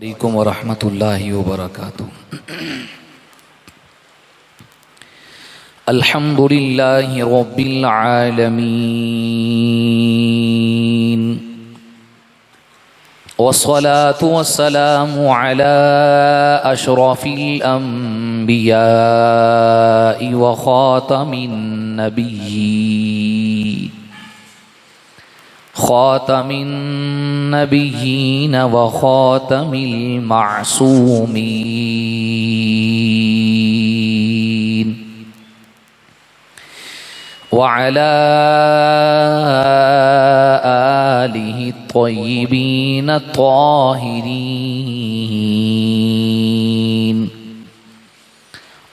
अलैकुम वरहमतुल्लाहि वबरकातुहू। अल्हम्दुलिल्लाहि रब्बिल आलमीन वस्सलातु वस्सलामु अला अशरफिल अंबियाइ व खातमिन नबिय्यीन व खातमिल मासूमीन व अला आलिहि त्वय्यिबीन त्वाहिरीन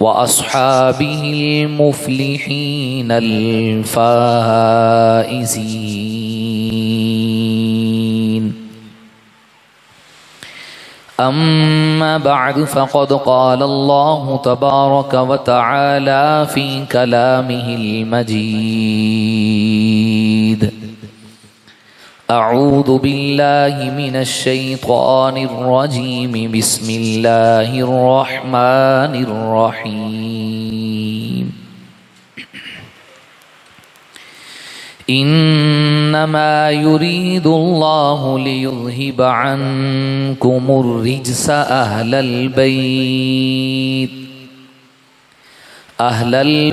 व अस्हाबिहिल मुफ्लिहीनल फाइज़ीन। अम्मा बअद फ़क़द क़ाल अल्लाहु तबारक व तआला फ़ी कलामिहिल मजीद। अऊज़ु बिल्लाहि मिनश शैतानिर रजीम। बिस्मिल्लाहिर रहमानिर रहीम। इन्नमा युरीदुल्लाहु लियुज़हिब अन्कुमुर रिज्स अहलल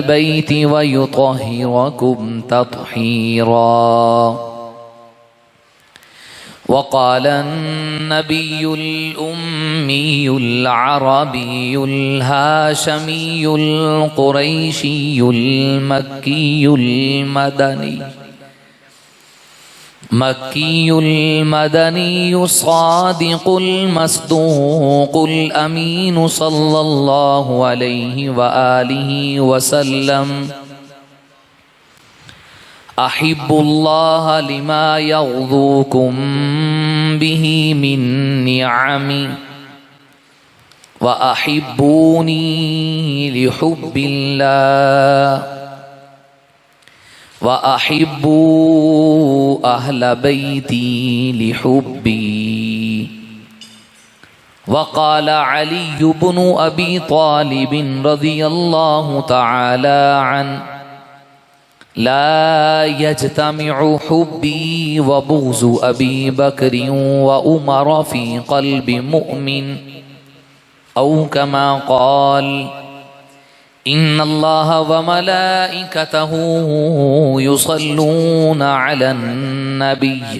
बैति व युतहिरकुम तत्हीरा। वक़ाल अन्नबियुल उम्मियुल अरबियुल हाशमियुल क़ुरैशियुल मक्कियुल मदनी सादिक़ुल मस्दूक़ुल अमीन सल्लल्लाहु अलैहि व आलिहि वसल्लम। अहिब्बुल्लाह लिमा यग़्ज़ूकुम बिही मिन निअमि व अहिब्बूनी लिहुब्बिल्लाह व अहिब्बू अहल बैती लिहुब्बी। वक़ाल अली इब्नु अबी तालिब रज़ियल्लाहु तआला अन्हु ला यज्तमिउ हुब्बी व बुग़्ज़ु अबी बकरिन व उमर फ़ी क़ल्बि मुअमिन औ कमा क़ाल इन्नल्लाह व मलाइकतहू युसल्लूना अलन नबिय्य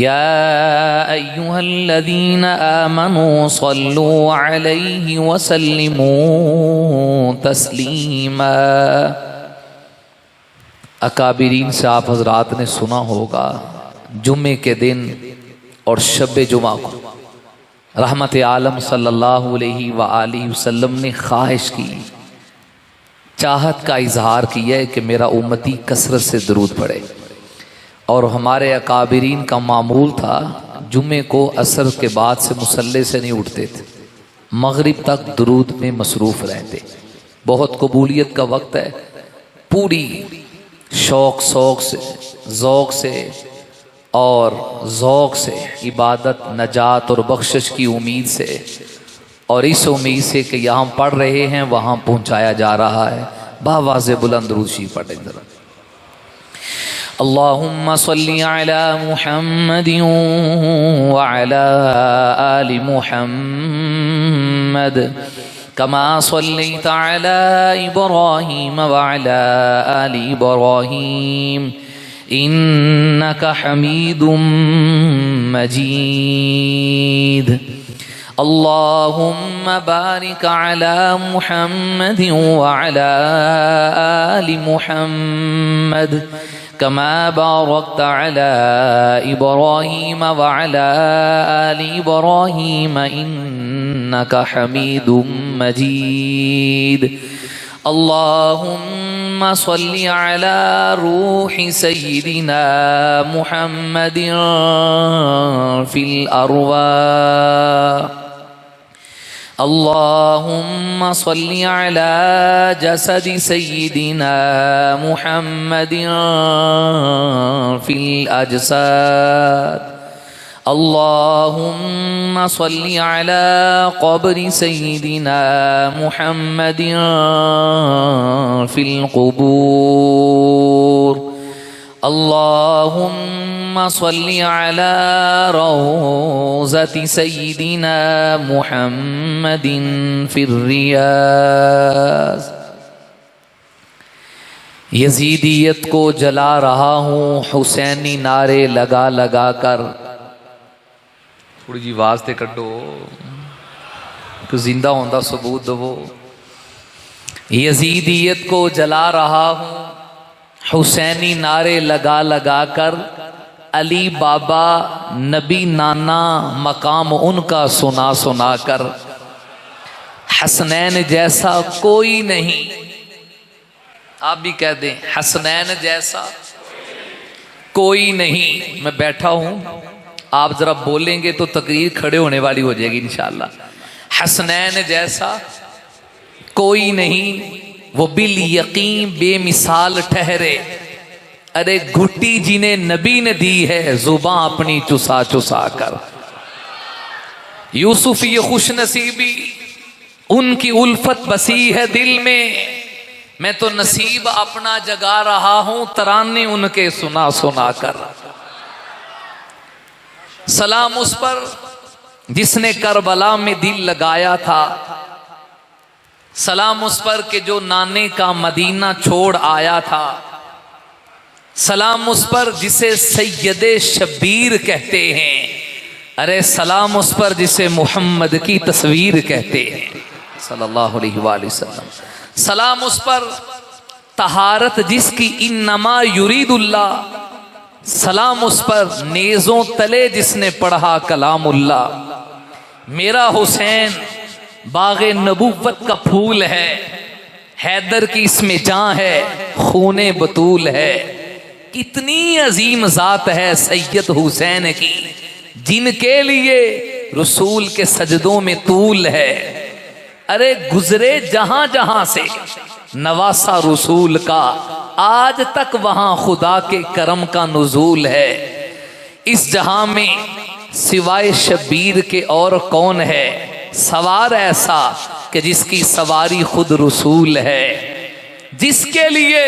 या अय्युहल्लज़ीना आमनू सल्लू अलैहि व सल्लिमू तस्लीमा। अकाबिरीन से आप हजरात ने सुना होगा, जुम्मे के दिन और शब जुमा को रहमत आलम सल्लल्लाहु अलैहि व आलिहि वसल्लम ने ख्वाहिश की, चाहत का इजहार किया है कि मेरा उम्मती कसरत से दरूद पढ़े। और हमारे अकाबिरीन का मामूल था, जुम्मे को असर के बाद से मुसल्ले से नहीं उठते थे, मगरिब तक दरूद में मसरूफ़ रहते। बहुत कबूलियत का वक्त है, पूरी शौक़ ज़ौक़ से और ज़ौक़ से इबादत, नजात और बख्शिश की उम्मीद से, और इस उम्मीद से कि यहाँ पढ़ रहे हैं वहाँ पहुँचाया जा रहा है। बावाज़े बुलंद दुरूद शरीफ पढ़ें ज़रा। अल्लाहुम्मा सल्ली अला मुहम्मदिन व अला आलि मुहम्मद कमा सल्लैत अला इब्राहीम व अला आलि इब्राहीम इन्नका हमीदुम मजीद। अल्लाहुम्मा बारिक अला मुहम्मदिन व अला आलि मुहम्मद कमा बारकत अला इब्राहीम व अला आलि इब्राहीम इन्नका हमीदुम मजीद। अल्लाहुम्मा सल्लि अला रूहि सय्यिदिना मुहम्मदिन फिल अरवाह। अल्लाहुम्मा सल्लि अला जसदि सय्यिदिना मुहम्मदिन फिल अजसाद। अल्लाहुम्मा सल्ली अला क़ब्रि सय्यिदिना मुहम्मदिन फिल क़ुबूर। अल्लाहुम्मा सल्ली अला रौज़ति सय्यिदिना मुहम्मदिन फिर रियाज़। यजीदियत को जला रहा हूँ हुसैनी नारे लगा लगा कर। थोड़ी जी आवाज ते कड्डो, तो जिंदा होंदा सबूत दवो। यजीदियत को जला रहा हूँ हुसैनी नारे लगा लगा कर। अली बाबा नबी नाना मकाम उनका सुना सुना कर। हसनैन जैसा कोई नहीं, आप भी कह दें हसनैन जैसा कोई नहीं। मैं बैठा हूं, आप जरा बोलेंगे तो तकरीर खड़े होने वाली हो जाएगी इंशाअल्लाह। हसनैन जैसा कोई नहीं, वो बिल यकीन बेमिसाल ठहरे। अरे घुट्टी जिन्हें नबी ने दी है जुबां अपनी चुसा चुसा कर। यूसुफ ये खुश नसीबी, उनकी उल्फत बसी है दिल में। मैं तो नसीब अपना जगा रहा हूं तराने उनके सुना सुना कर। सलाम उस पर जिसने करबला में दिल लगाया था। सलाम उस पर के जो नाने का मदीना छोड़ आया था। सलाम उस पर जिसे सैयदे शबीर कहते हैं। अरे सलाम उस पर जिसे मोहम्मद की तस्वीर कहते हैं सल्लल्लाहु अलैहि वसल्लम। सलाम उस पर तहारत जिसकी इन्नमा युरीदुल्लाह। सलाम उस पर नेज़ों तले जिसने पढ़ा कलामुल्लाह। मेरा हुसैन बाग़े नबुव्वत का फूल है। हैदर की इसमें जान है, खूने बतूल है। कितनी अजीम ज़ात है सैयद हुसैन की, जिनके लिए रसूल के सजदों में तूल है। अरे गुजरे जहां जहां से नवासा रसूल का, आज तक वहां खुदा के करम का नुज़ूल है। इस जहां में सिवाय शबीर के और कौन है सवार ऐसा कि जिसकी सवारी खुद रसूल है। जिसके लिए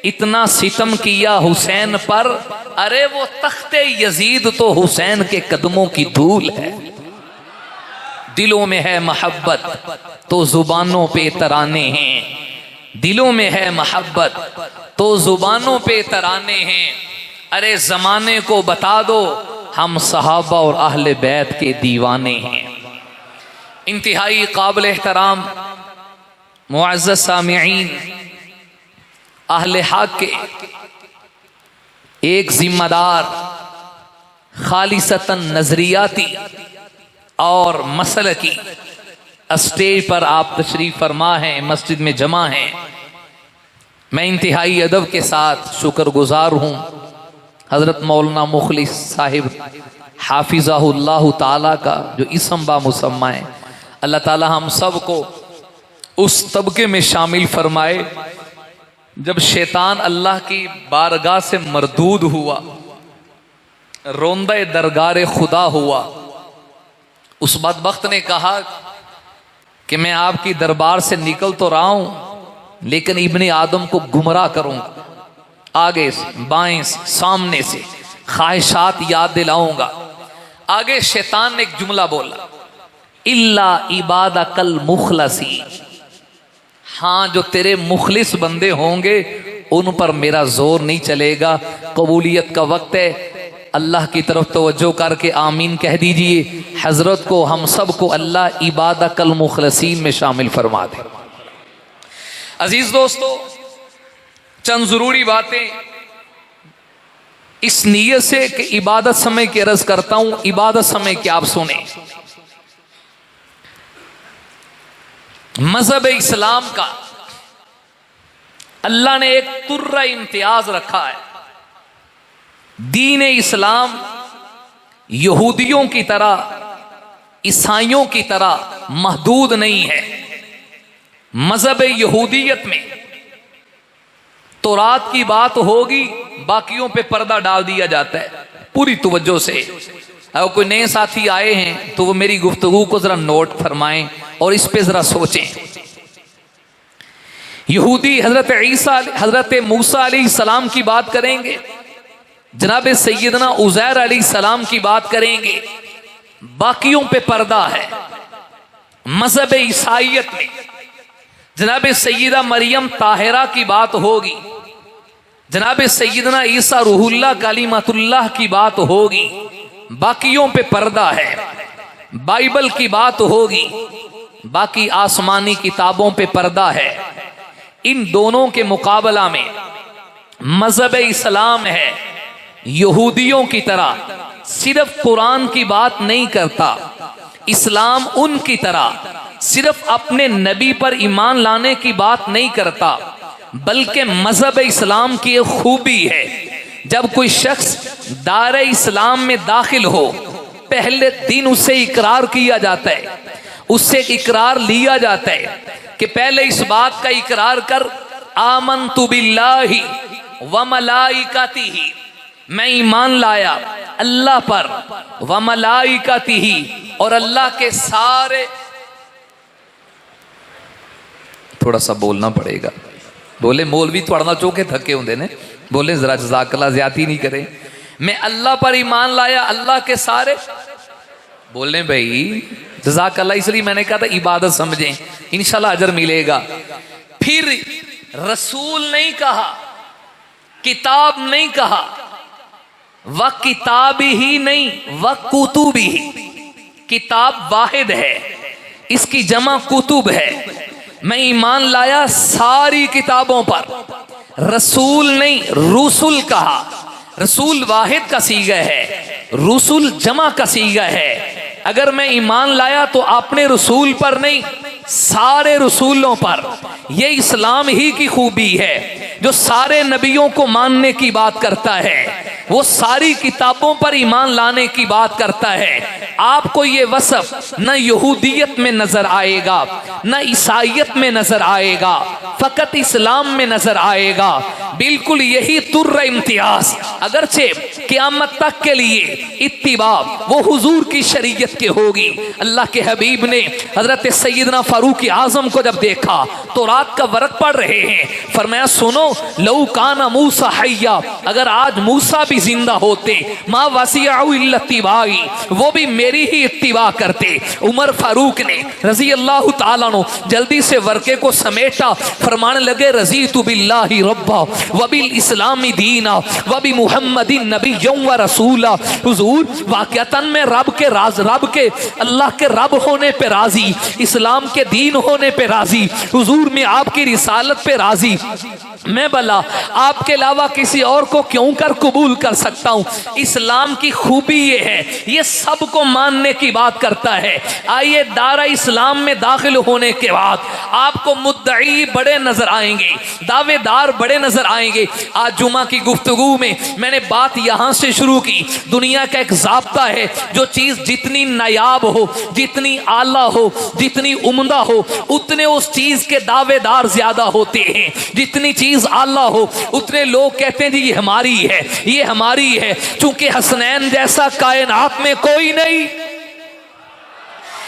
इतना सितम किया हुसैन पर, अरे वो तख्ते यजीद तो हुसैन के कदमों की धूल है। दिलों में है मोहब्बत तो जुबानों पे तराने हैं। दिलों में है मोहब्बत तो जुबानों पे तराने हैं। अरे जमाने को बता दो हम सहाबा और अहले बैत के दीवाने हैं। इंतहाई काबिल एहतराम मुअज़्ज़ज़ सामिईन, अहले हक के एक जिम्मेदार खालिसतन नजरियाती और मसल की स्टेज पर आप तशरीफ फरमा हैं, मस्जिद में जमा हैं। मैं इंतहाई अदब के साथ शुक्रगुजार हूँ हजरत मौलाना मुखलिस साहिब हाफिज़हुल्लाह ताला का, जो इसम बा मुसम्मा है। अल्लाह ताला हम सब को उस तबके में शामिल फरमाए जब शैतान अल्लाह की बारगाह से मरदूद हुआ, रोंदे दरगार खुदा हुआ। उस बदबख्त ने कहा कि मैं आपकी दरबार से निकल तो रहा हूं लेकिन इब्ने आदम को गुमराह करूंगा। आगे से बाएं से सामने से ख्वाहिशात याद दिलाऊंगा। आगे शैतान ने एक जुमला बोला, इल्ला इबादकल मुखलसी। हाँ, जो तेरे मुखलिस बंदे होंगे उन पर मेरा जोर नहीं चलेगा। कबूलियत का वक्त है, अल्लाह की तरफ तवज्जो करके आमीन कह दीजिए। हजरत को हम सब को अल्लाह इबादकल मुखलसीन में शामिल फरमा दे। अजीज दोस्तों, चंद जरूरी बातें इस नीयत से कि इबादत समय की अर्ज करता हूं, इबादत समय की आप सुने। मजहब इस्लाम का अल्लाह ने एक तुर्रा इम्तियाज रखा है। दीन इस्लाम यहूदियों की तरह, ईसाइयों की तरह महदूद नहीं है। मजहब यहूदियत में तौरात की बात होगी, बाकियों पे पर्दा डाल दिया जाता है। पूरी तवज्जो से अगर कोई नए साथी आए हैं तो वो मेरी गुफ्तगू को जरा नोट फरमाएं और इस पे जरा सोचें। यहूदी हजरत मूसा अलैहिस्सलाम की बात करेंगे, जनाब सैयदना उज़ैर अलैहिस्सलाम की बात करेंगे, बाकियों पे पर्दा है। मजहब ईसाइयत में जनाब सैयदा मरियम ताहिरा की बात होगी, जनाब सैयदना ईसा रूहुल्लाह कलीमतुल्लाह की बात होगी, बाकियों पे पर्दा है। बाइबल की बात होगी, बाकी आसमानी किताबों पे पर्दा है। इन दोनों के मुकाबला में मजहब इस्लाम है यहूदियों की तरह सिर्फ कुरान की बात नहीं करता। इस्लाम उनकी तरह सिर्फ अपने नबी पर ईमान लाने की बात नहीं करता, बल्कि मजहब इस्लाम की एक खूबी है, जब कोई शख्स दायरे इस्लाम में दाखिल हो पहले दिन उससे इकरार किया जाता है, उससे इकरार लिया जाता है कि पहले इस बात का इकरार कर, आमन्तु बिल्लाहि व मलाइकतिही, मैं ईमान लाया अल्लाह पर, व मलाइकतिही, और अल्लाह के सारे, थोड़ा सा बोलना पड़ेगा, बोले मौलवी थोड़ा ना चौके थके होंगे ने, बोले जरा जज़ाकल्लाह ज़्यादती नहीं करें। मैं अल्लाह पर ईमान लाया, अल्लाह के सारे, बोले भाई जज़ाकल्लाह, इसलिए मैंने कहा था इबादत समझें, इंशाल्लाह अजर मिलेगा। फिर रसूल नहीं कहा, किताब नहीं कहा, व किताब ही नहीं व कुतुब ही, किताब वाहिद है, इसकी जमा कुतुब है। मैं ईमान लाया सारी किताबों पर, रसूल नहीं रुसुल कहा, रसूल वाहिद का सीगा है, रुसुल जमा का सीगा है। अगर मैं ईमान लाया तो अपने रसूल पर नहीं, सारे रसूलों पर। यह इस्लाम ही की खूबी है, जो सारे नबियों को मानने की बात करता है, वो सारी किताबों पर ईमान लाने की बात करता है। आपको ये वसफ न यहूदियत में नजर आएगा, न ईसाइयत में नजर आएगा, फकत इस्लाम में नजर आएगा। बिल्कुल यही तुर्र इम्तियाज, अगरचे क़यामत तक के लिए इत्तिबा वो हुजूर की शरीयत के होगी। अल्लाह के हबीब ने हजरत सैयदना फारूक आजम को जब देखा तो रात का वर्क पढ़ रहे हैं, फरमाया सुनो, लौ काना मूसा हय्या, अगर आज मूसा भी जिंदा होते, माँ वसिअहु इल्ला इत्तिबाई, वो भी मेरी ही इत्तिबा करते। उमर फारूक ने रजी अल्लाह तआला अन्हु जल्दी से वर्के को समेटा, फरमाने लगे रज़ीतु बिल्लाहि रब्बा व बिल इस्लामी दीना व बि मुहम्मदिन नबिय्यन व रसूला। हुजूर वाकईतन में रब के राज, रब के अल्लाह के रब होने पे राजी, इस्लाम के दीन होने पे राजी, हुजूर में आपकी रिसालत पे राजी। मैं भला आपके अलावा किसी और को क्यों कर कबूल कर सकता हूँ। इस्लाम की खूबी ये है, ये सबको मानने की बात करता है। आइए दायरा इस्लाम में दाखिल होने के बाद आपको मुद्दई बड़े नजर आएंगे, दावेदार बड़े नजर आएंगे। आज जुमा की गुफ्तगू में मैंने बात यहाँ से शुरू की। दुनिया का एक ज़ाब्ता है, जो चीज़ जितनी नायाब हो, जितनी आला हो, जितनी उम्दा हो, उतने उस चीज़ के दावेदार ज्यादा होते हैं। जितनी चीज़ आला हो उतने लोग कहते हैं जी ये हमारी है, ये हमारी है। चूंकि हसनैन जैसा कायनात में कोई नहीं,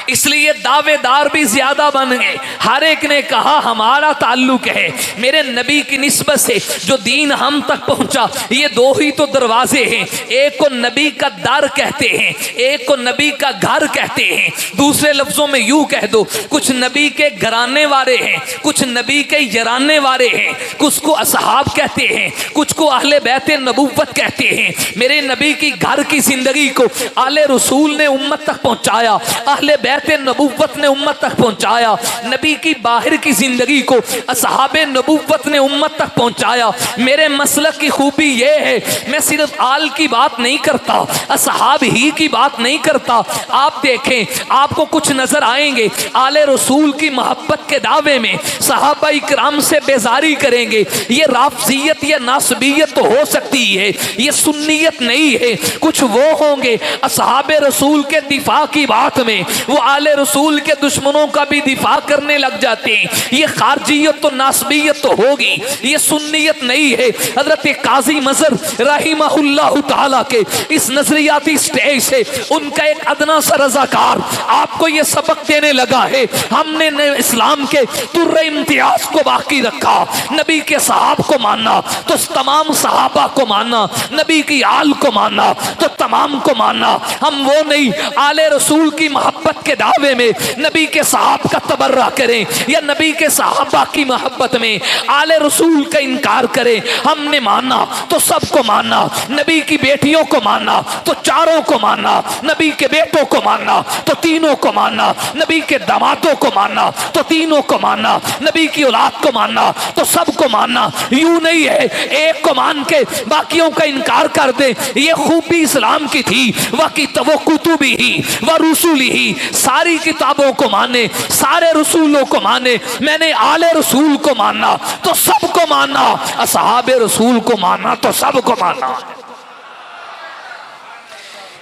इसलिए दावेदार भी ज्यादा बन गए। हर एक ने कहा हमारा ताल्लुक है। मेरे नबी की निस्बत से जो दीन हम तक पहुंचा, ये दो ही तो दरवाजे हैं, एक को नबी का दर कहते हैं, एक को नबी का घर कहते हैं। दूसरे लफ्जों में यूं कह दो, कुछ नबी के घराने वाले हैं, कुछ नबी के यराने वाले हैं, कुछ को असहाब कहते हैं, कुछ को अहले बैते नबूवत कहते हैं। मेरे नबी की घर की जिंदगी को आले रसूल ने उम्मत तक पहुंचाया, अहले नबूवत ने उम्मत तक पहुंचाया। नबी की बाहर की जिंदगी को असहाबे नबूवत ने उम्मत तक पहुंचाया। मेरे मसलक की खूबी यह है, मैं सिर्फ आल की बात नहीं करता, असहाब ही की बात नहीं करता। आप देखें, आपको कुछ नजर आएंगे आले रसूल की मोहब्बत के दावे में सहाबा इकराम से बेजारी करेंगे। ये राफजियत या नासबियत तो हो सकती है, ये सुन्नियत नहीं है। कुछ वो होंगे असहाबे रसूल के दिफा की बात में, वो आले रसूल के दुश्मनों का भी दिफा करने लग जाते हैं। ये खारजियत तो नासबियत तो होगी, ये सुन्नियत नहीं है। हजरत काजी मजर रहिमहुल्लाह ताला के इस नजरियाती स्टेज से उनका एक अदना सा रज़ाकार आपको ये सबक देने लगा है। हमने इस्लाम के तुर्रे इम्तियाज को बाकी रखा, नबी के सहाब को मानना तो तमाम सहाबा को मानना, नबी की आल को मानना तो तमाम को मानना। हम वो नहीं आले रसूल की मोहब्बत के दावे में नबी के सहाब का तबर्रा करें या नबी के सहाबा की मोहब्बत में आले रसूल का इनकार करें। हमने मानना तो सबको मानना, नबी की बेटियों को मानना तो चारों को मानना, नबी के बेटों को मानना तो तीनों को मानना, नबी के दामादों को मानना तो तीनों को मानना, नबी की औलाद को मानना तो सबको मानना। यूं नहीं है एक को मान के बाकियों का इनकार कर दे। ये खूबी इस्लाम की थी, वो कुतुबी ही व रसूली ही, सारी किताबों को माने, सारे रसूलों को माने। मैंने आले रसूल को मानना तो सबको मानना, असहाबे रसूल को मानना तो सबको मानना।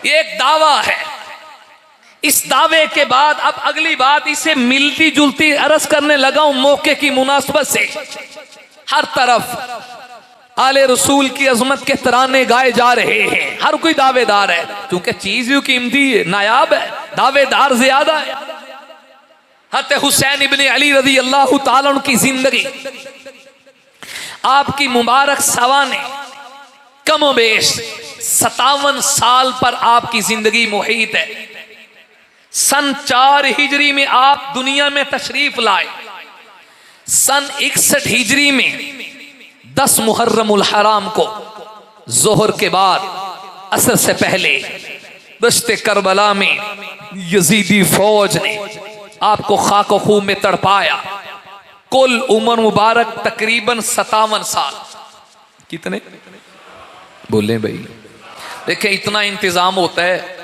ये एक दावा है। इस दावे के बाद अब अगली बात इसे मिलती जुलती अर्ज करने लगा हूं मौके की मुनासबत से। हर तरफ आले रसूल की अजमत के तराने गाए जा रहे हैं, हर कोई दावेदार है, क्योंकि चीज यूं कीमती है, नायाब है, दावेदार ज्यादा है। हज़रत हुसैन इब्ने अली रज़ी अल्लाह ताला अन्हु की जिंदगी, आपकी मुबारक सवाने कमोबेश 57 साल पर आपकी जिंदगी मुहीत है। सन 4 हिजरी में आप दुनिया में तशरीफ लाए। सन 61 हिजरी में 10 मुहर्रमुल हराम को जोहर के बाद असर से पहले दश्ते करबला में यजीदी फौज ने आपको खाको खून में तड़पाया। कुल उम्र मुबारक तकरीबन 57 साल। कितने बोले भाई? देखें इतना इंतजाम होता है,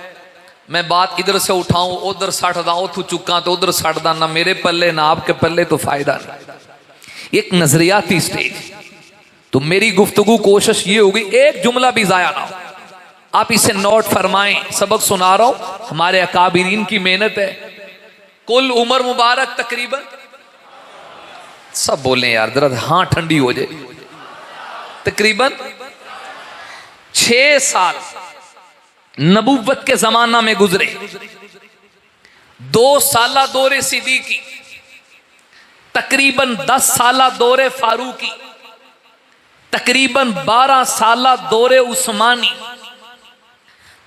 मैं बात इधर से उठाऊं उधर सट दा, उठ चुका तो उधर सट दा, ना मेरे पल्ले ना आपके पल्ले, तो फायदा नहीं। एक नजरियाती स्टेज। तो मेरी गुफ्तगू कोशिश ये होगी एक जुमला भी जाया ना हो, आप इसे नोट फरमाएं। सबक सुना रहा हूं, हमारे अकाबिरीन की मेहनत है। कुल उम्र मुबारक तकरीबन, सब बोले यार जरा, हाँ ठंडी हो जाए, तकरीबन 6 साल नबुव्वत के जमाना में गुजरे। 2 साला दौरे सिद्दीकी, तकरीबन 10 साला दौरे फारूकी, तकरीबन 12 साला दौरे उस्मानी,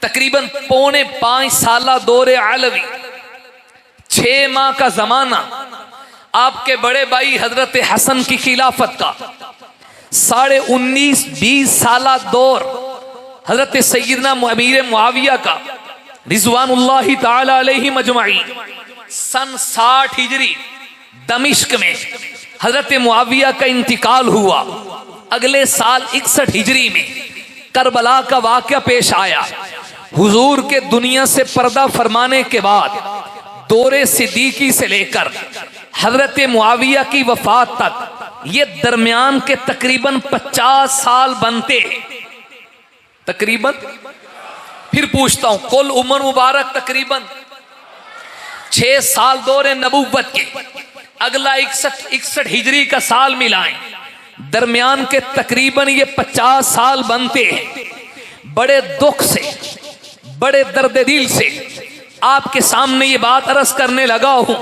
तकरीबन 4.25 साला दौरे अलवी, 6 माह का जमाना आपके बड़े भाई हजरत हसन की खिलाफत का, 19.5-20 साला दौर हजरत सैयदना अमीर मुआविया का रिजवानुल्लाहि ताला अलैहि मजमाईन। सन 60 हिजरी दमिश्क में हजरत मुआविया का इंतकाल हुआ। अगले साल 61 हिजरी में करबला का वाक़या पेश आया। हुजूर के दुनिया से पर्दा फरमाने के बाद दौरे सिद्दीकी से लेकर हजरत मुआविया की वफात तक ये दरमियान के तकरीबन 50 साल बनते हैं। तकरीबन फिर पूछता हूं, कुल उम्र मुबारक तकरीबन 6 साल दौरे नबुव्वत के, अगला 61 हिजरी का साल मिलाएं, दरमियान के तकरीबन ये 50 साल बनते हैं। बड़े दुख से, बड़े दर्द दिल से आपके सामने ये बात अर्ज करने लगा हूं।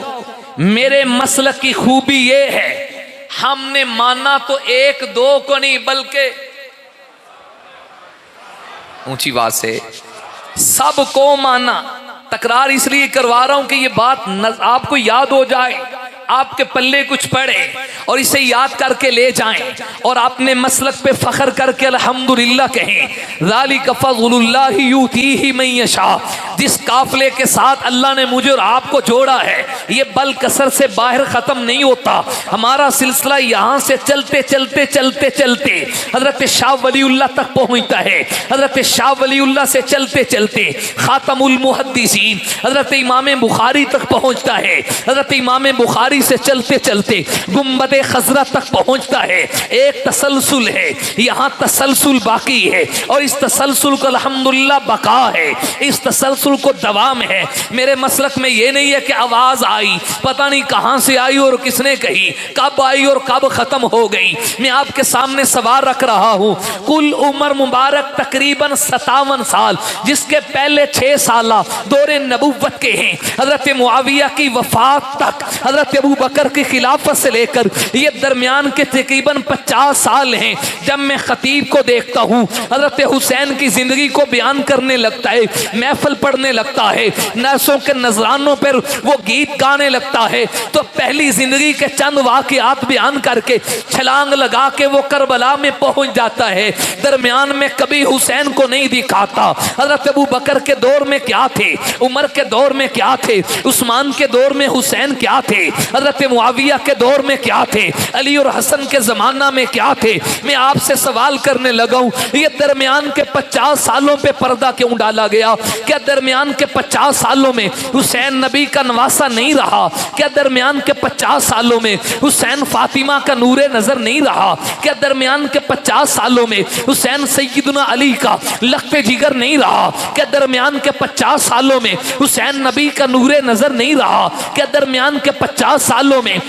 मेरे मसलक की खूबी ये है, हमने माना तो 1-2 को नहीं बल्कि ऊंची बात से सबको माना। तकरार इसलिए करवा रहा हूं कि ये बात आपको याद हो जाए, आपके पल्ले कुछ पड़े और इसे याद करके ले जाएं और अपने मसलक पे फख्र करके अल्हम्दुलिल्लाह कहें। ज़ालिका फ़ज़्लुल्लाहि युतीहि मन यशा। जिस काफिले के साथ अल्लाह ने मुझे और आपको जोड़ा है, ये बल कसर से बाहर ख़त्म नहीं होता। हमारा सिलसिला यहाँ से चलते चलते चलते चलते हज़रत शाह वलीउल्लाह तक पहुँचता है। हज़रत शाह वलीउल्लाह से चलते चलते ख़ातमुल मुहद्दिसीन हज़रत इमाम बुखारी तक पहुँचता है। हज़रत इमाम बुखारी से चलते चलते गुंबदे खजरा तक पहुंचता है। एक तसलसल है, यहाँ तसलसल बाकी है और इस तसलसल का अल्हम्दुलिल्लाह बका है। इस तसलसल तसलसल को दवाम है। मेरे मसलक में ये नहीं है कि आवाज आई, पता नहीं कहां से आई और किसने कही, कब आई और कब खत्म हो गई। मैं आपके सामने सवाल रख रहा हूं। कुल उम्र मुबारक तकरीबन 57 साल, जिसके पहले 6 साल दौरे नबुव्वत के हैं। हजरत मुआविया की वफात तक, हजरत अबू बकर की खिलाफत से लेकर ये दरमियान के तकरीबन 50 साल हैं। जब मैं खतीब को देखता हूँ हजरत हुसैन की जिंदगी को बयान करने लगता है, महफिल पढ़ने लगता है, नर्सों के नजरानों पर वो गीत गाने लगता है, तो पहली जिंदगी के चंद वाक़ियात बयान करके छलांग लगा के वो करबला में पहुंच जाता है। दरमियान में कभी हुसैन को नहीं दिखाता। हजरत अबू बकर के दौर में क्या थे, उमर के दौर में क्या थे, उस्मान के दौर में हुसैन क्या थे, हजरत मुआविया के दौर में क्या थे, अली और हसन के जमाना में क्या थे। मैं आपसे सवाल करने लगा हूं, ये दरमियान के 50 सालों पे पर्दा क्यों डाला गया? क्या दरमियान के 50 सालों में हुसैन नबी का नवासा नहीं रहा? क्या दरमियान के 50 सालों में हुसैन फातिमा का नूरे नजर नहीं रहा? क्या दरमियान के 50 सालों में हुसैन सैयदना अली का लख्ते जिगर नहीं रहा? क्या दरमियान के 50 सालों में हुसैन नबी का नूरे नजर नहीं रहा? क्या दरमियान के 50 सालों में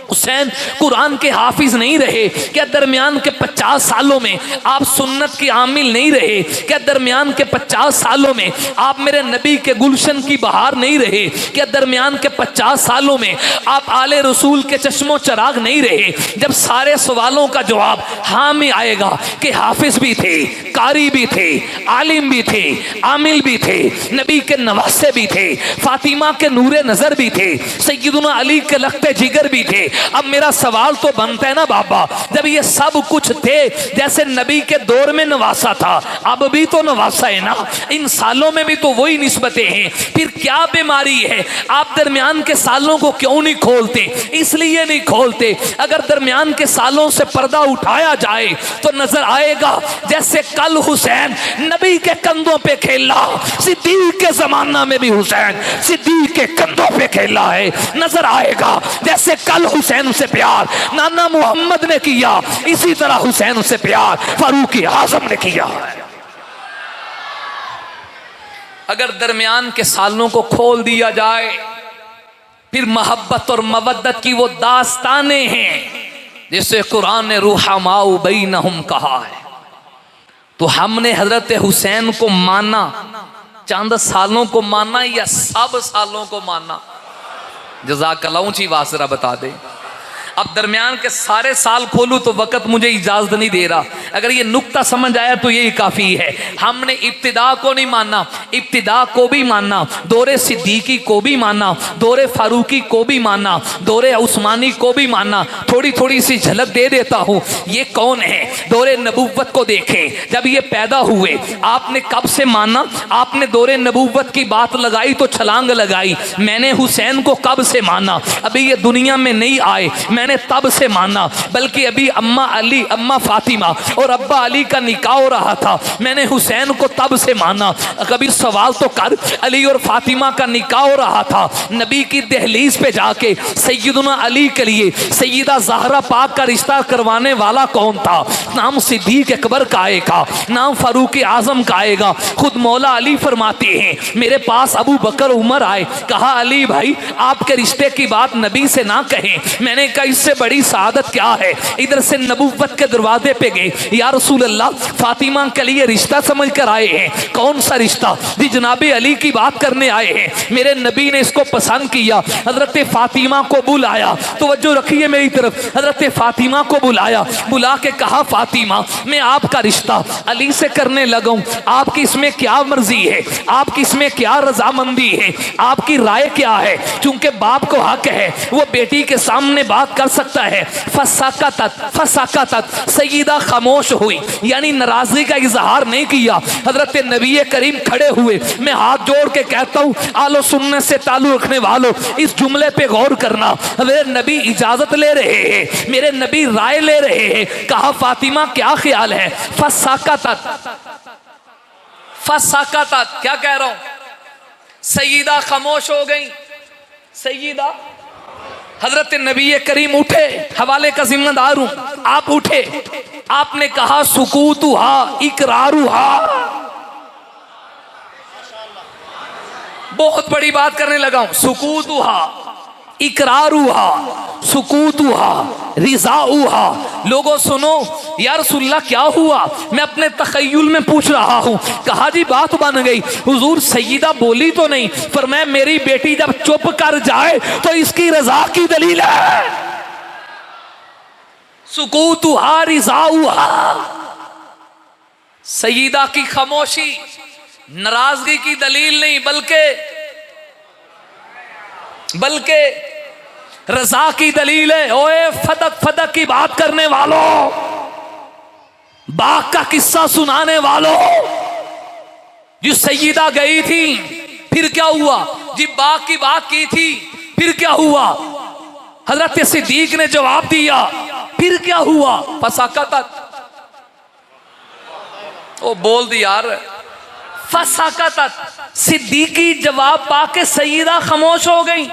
हुसैन कुरान के हाफिज नहीं रहे? क्या दरमियान के 50 सालों में आप सुन्नत के आमिल नहीं रहे? क्या दरमियान के 50 सालों में आप मेरे नबी के गुलशन की बहार नहीं रहे? क्या दरमियान के 50 सालों में आप आले रसूल के चश्मो चराग नहीं रहे? जब सारे सवालों का जवाब हाँ में आएगा कि हाफिज भी थे, कारी भी थे, आलिम भी थे, आमिल भी थे, नबी के नवासे भी थे, फातिमा के नूरे नजर भी थे, सैयदना अली के लख्ते जिगर भी थे। अब मेरा सवाल तो बनता है ना बाबा, जब ये सब कुछ थे, जैसे नबी के दौर में नवासा था, अब भी तो नवासा है ना, इन सालों में भी तो वही निस्बतें हैं, फिर क्या बीमारी है? आप दरमियान के सालों को क्यों नहीं खोलते? इसलिए नहीं खोलते, अगर दरमियान के सालों से पर्दा उठाया जाए तो नजर आएगा जैसे कल हुसैन नबी के कंधों पे खेला, सिद्दीक के जमाना में भी हुसैन सिद्दीक के कंधों पे खेला है। नजर आएगा जैसे कल हुसैन से प्यार नाना मोहम्मद ने किया, इसी तरह हुसैन से प्यार फारूक आजम ने किया है। अगर दरमियान के सालों को खोल दिया जाए, फिर मोहब्बत और मवद्दत की वो दास्तानें हैं जिसे कुरान ने रुहमाउ बैनहुम कहा है। तो हमने हजरत हुसैन को माना, चंद सालों को माना या सब सालों को माना? जज़ाकल्लाह, ऊंची आवाज़ जरा बता दे। अब दरमियान के सारे साल खोलूं तो वक़्त मुझे इजाज़त नहीं दे रहा। अगर ये नुक्ता समझ आया तो यही काफ़ी है। हमने इब्तिदा को नहीं माना, इब्तिदा को भी माना, दौरे सिद्दीकी को भी माना, दौरे फारूकी को भी माना, दौरे उस्मानी को भी माना। थोड़ी थोड़ी सी झलक दे देता हूँ, ये कौन है? दौरे नबूवत को देखें, जब ये पैदा हुए आपने कब से माना? आपने दौरे नबूवत की बात लगाई तो छलांग लगाई। मैंने हुसैन को कब से माना? अभी ये दुनिया में नहीं आए, मैंने तब से माना। बल्कि अभी अम्मा अली, अम्मा फातिमा और अब्बा अली का निकाह हो रहा था, मैंने हुसैन को तब से माना। कभी सवाल तो कर, अली और फातिमा का निकाह हो रहा था, नबी की दहलीज पे जाके सैयदना अली के लिए सैयदा ज़हरा पाक का रिश्ता करवाने वाला कौन था? नाम सिद्दीक अकबर का आएगा, नाम फारूक आजम का आएगा। खुद मौला अली फरमाते हैं, मेरे पास अबू बकर उमर आए, कहा अली भाई आपके रिश्ते की बात नबी से ना कहें। मैंने कहा इससे बड़ी सआदत क्या है? इधर से नबूवत के दरवाजे पे गए, या रसूल अल्लाह फातिमा के लिए रिश्ता समझ कर आए हैं। कौन सा रिश्ता? जी जनाबे अली की बात करने आए हैं, मेरे नबी ने इसको पसंद किया। हजरत फातिमा को बुलाया, तवज्जो रखिए मेरी तरफ, हजरत फातिमा को बुलाया, बुला के कहा फातिमा मैं आपका रिश्ता अली से करने लगा हूं, आपकी इसमें क्या मर्जी है? आपकी इसमें क्या रजामंदी है? आपकी राय क्या है? चूंकि बाप को हक है, वो बेटी के सामने बात कर सकता है। फसाकत सईदा खामोश हुई, यानी नाराजगी का इजहार नहीं किया। हजरत नबी करीम खड़े हुए। मैं हाथ जोड़ के कहता हूँ आलो सुनने से ताल्लुक रखने वालों, इस जुमले पे गौर करना। मेरे नबी इजाजत ले रहे हैं, मेरे नबी राय ले रहे हैं। कहा फातिमा क्या ख्याल है? फसाकत क्या कह रहा हूं? सईदा खामोश हो गई। सईदा हजरत नबी करीम उठे, हवाले का जिम्मेदार हूं, आप उठे, आपने कहा सुकूतुहा इकरारुहा। बहुत बड़ी बात करने लगा हूं। सुकूत हुआ, इकरार हुआ, सुकूत हुआ, रिजा हुआ। लोगों सुनो, या रसूलल्लाह क्या हुआ? मैं अपने तखय्युल में पूछ रहा हूं। कहा जी बात बन गई। हुजूर सईदा बोली तो नहीं, पर मैं मेरी बेटी जब चुप कर जाए तो इसकी रजा की दलील है। सुकूत हुआ, रिजा हुआ। सईदा की खामोशी नाराजगी की दलील नहीं, बल्कि रजा की दलील है। ओए फदक फदक की बात करने वालों, बाग का किस्सा सुनाने वालों, जो सईदा गई थी फिर क्या हुआ? जी बाग की बात की थी फिर क्या हुआ? हजरत सिद्दीक ने जवाब दिया फिर क्या हुआ? फसाकत, ओ बोल दी यार, फसाकत। सिद्दीकी जवाब पाके सईदा खामोश हो गई।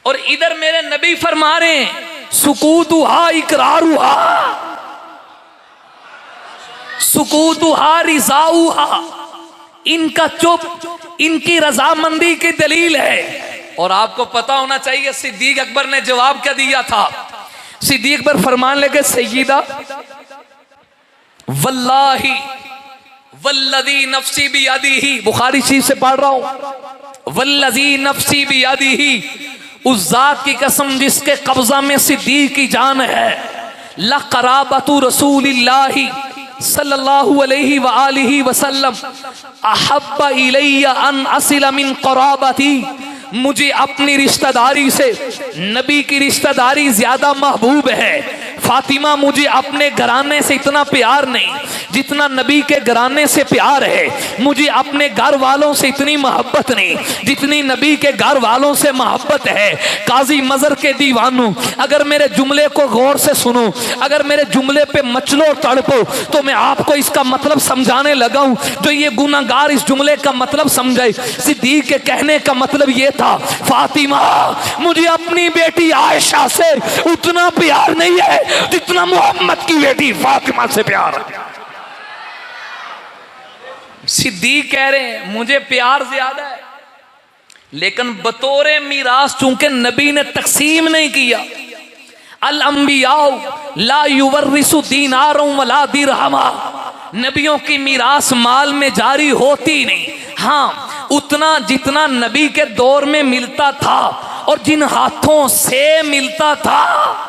और इधर मेरे नबी फरमा रहे हैं सुकूत हुआ, इकरार हुआ, सुकूत हुआ, रिजा हुआ। इनका चुप इनकी रजामंदी की दलील है। और आपको पता होना चाहिए सिद्दीक अकबर ने जवाब क्या दिया था। सिद्दीक अकबर फरमान लगे सय्यदा वल्लाही वल्लज़ी नफ्सी बियदिही, बुखारी शरीफ से पढ़ रहा हूं, वल्लज़ी नफ्सी बियदिही, उस जात की कसम जिसके कब्जा में सिद्दीक की जान है, लक़राबतु रसूलिल्लाही सल्लल्लाहु अलैहि व आलिहि वसल्लम अहब्बा इलैया अन असिल मिन क़राबती, मुझे अपनी रिश्तेदारी से नबी की रिश्तेदारी ज्यादा महबूब है। फातिमा मुझे अपने घराने से इतना प्यार नहीं जितना नबी के घराने से प्यार है। मुझे अपने घर वालों से इतनी मोहब्बत नहीं जितनी नबी के घर वालों से मोहब्बत है। काजी मजर के दीवानों, अगर मेरे जुमले को गौर से सुनो, अगर मेरे जुमले पे मचलो तड़पो, तो मैं आपको इसका मतलब समझाने लगा हूं। जो ये गुनाहगार इस जुमले का मतलब समझे, सिद्दीक के कहने का मतलब ये था, फातिमा मुझे अपनी बेटी आयशा से उतना प्यार नहीं है जितना मोहम्मद की बेटी फातिमा से प्यार है। सिद्दीक कह रहे हैं मुझे प्यार ज्यादा है, लेकिन बतौरे मीरास चूंकि नबी ने तकसीम नहीं किया। अल अंबिया ला युवर्रिसु दीनारों वला दिरहमा, नबियों की मीरास माल में जारी होती नहीं। हाँ, उतना जितना नबी के दौर में मिलता था और जिन हाथों से मिलता था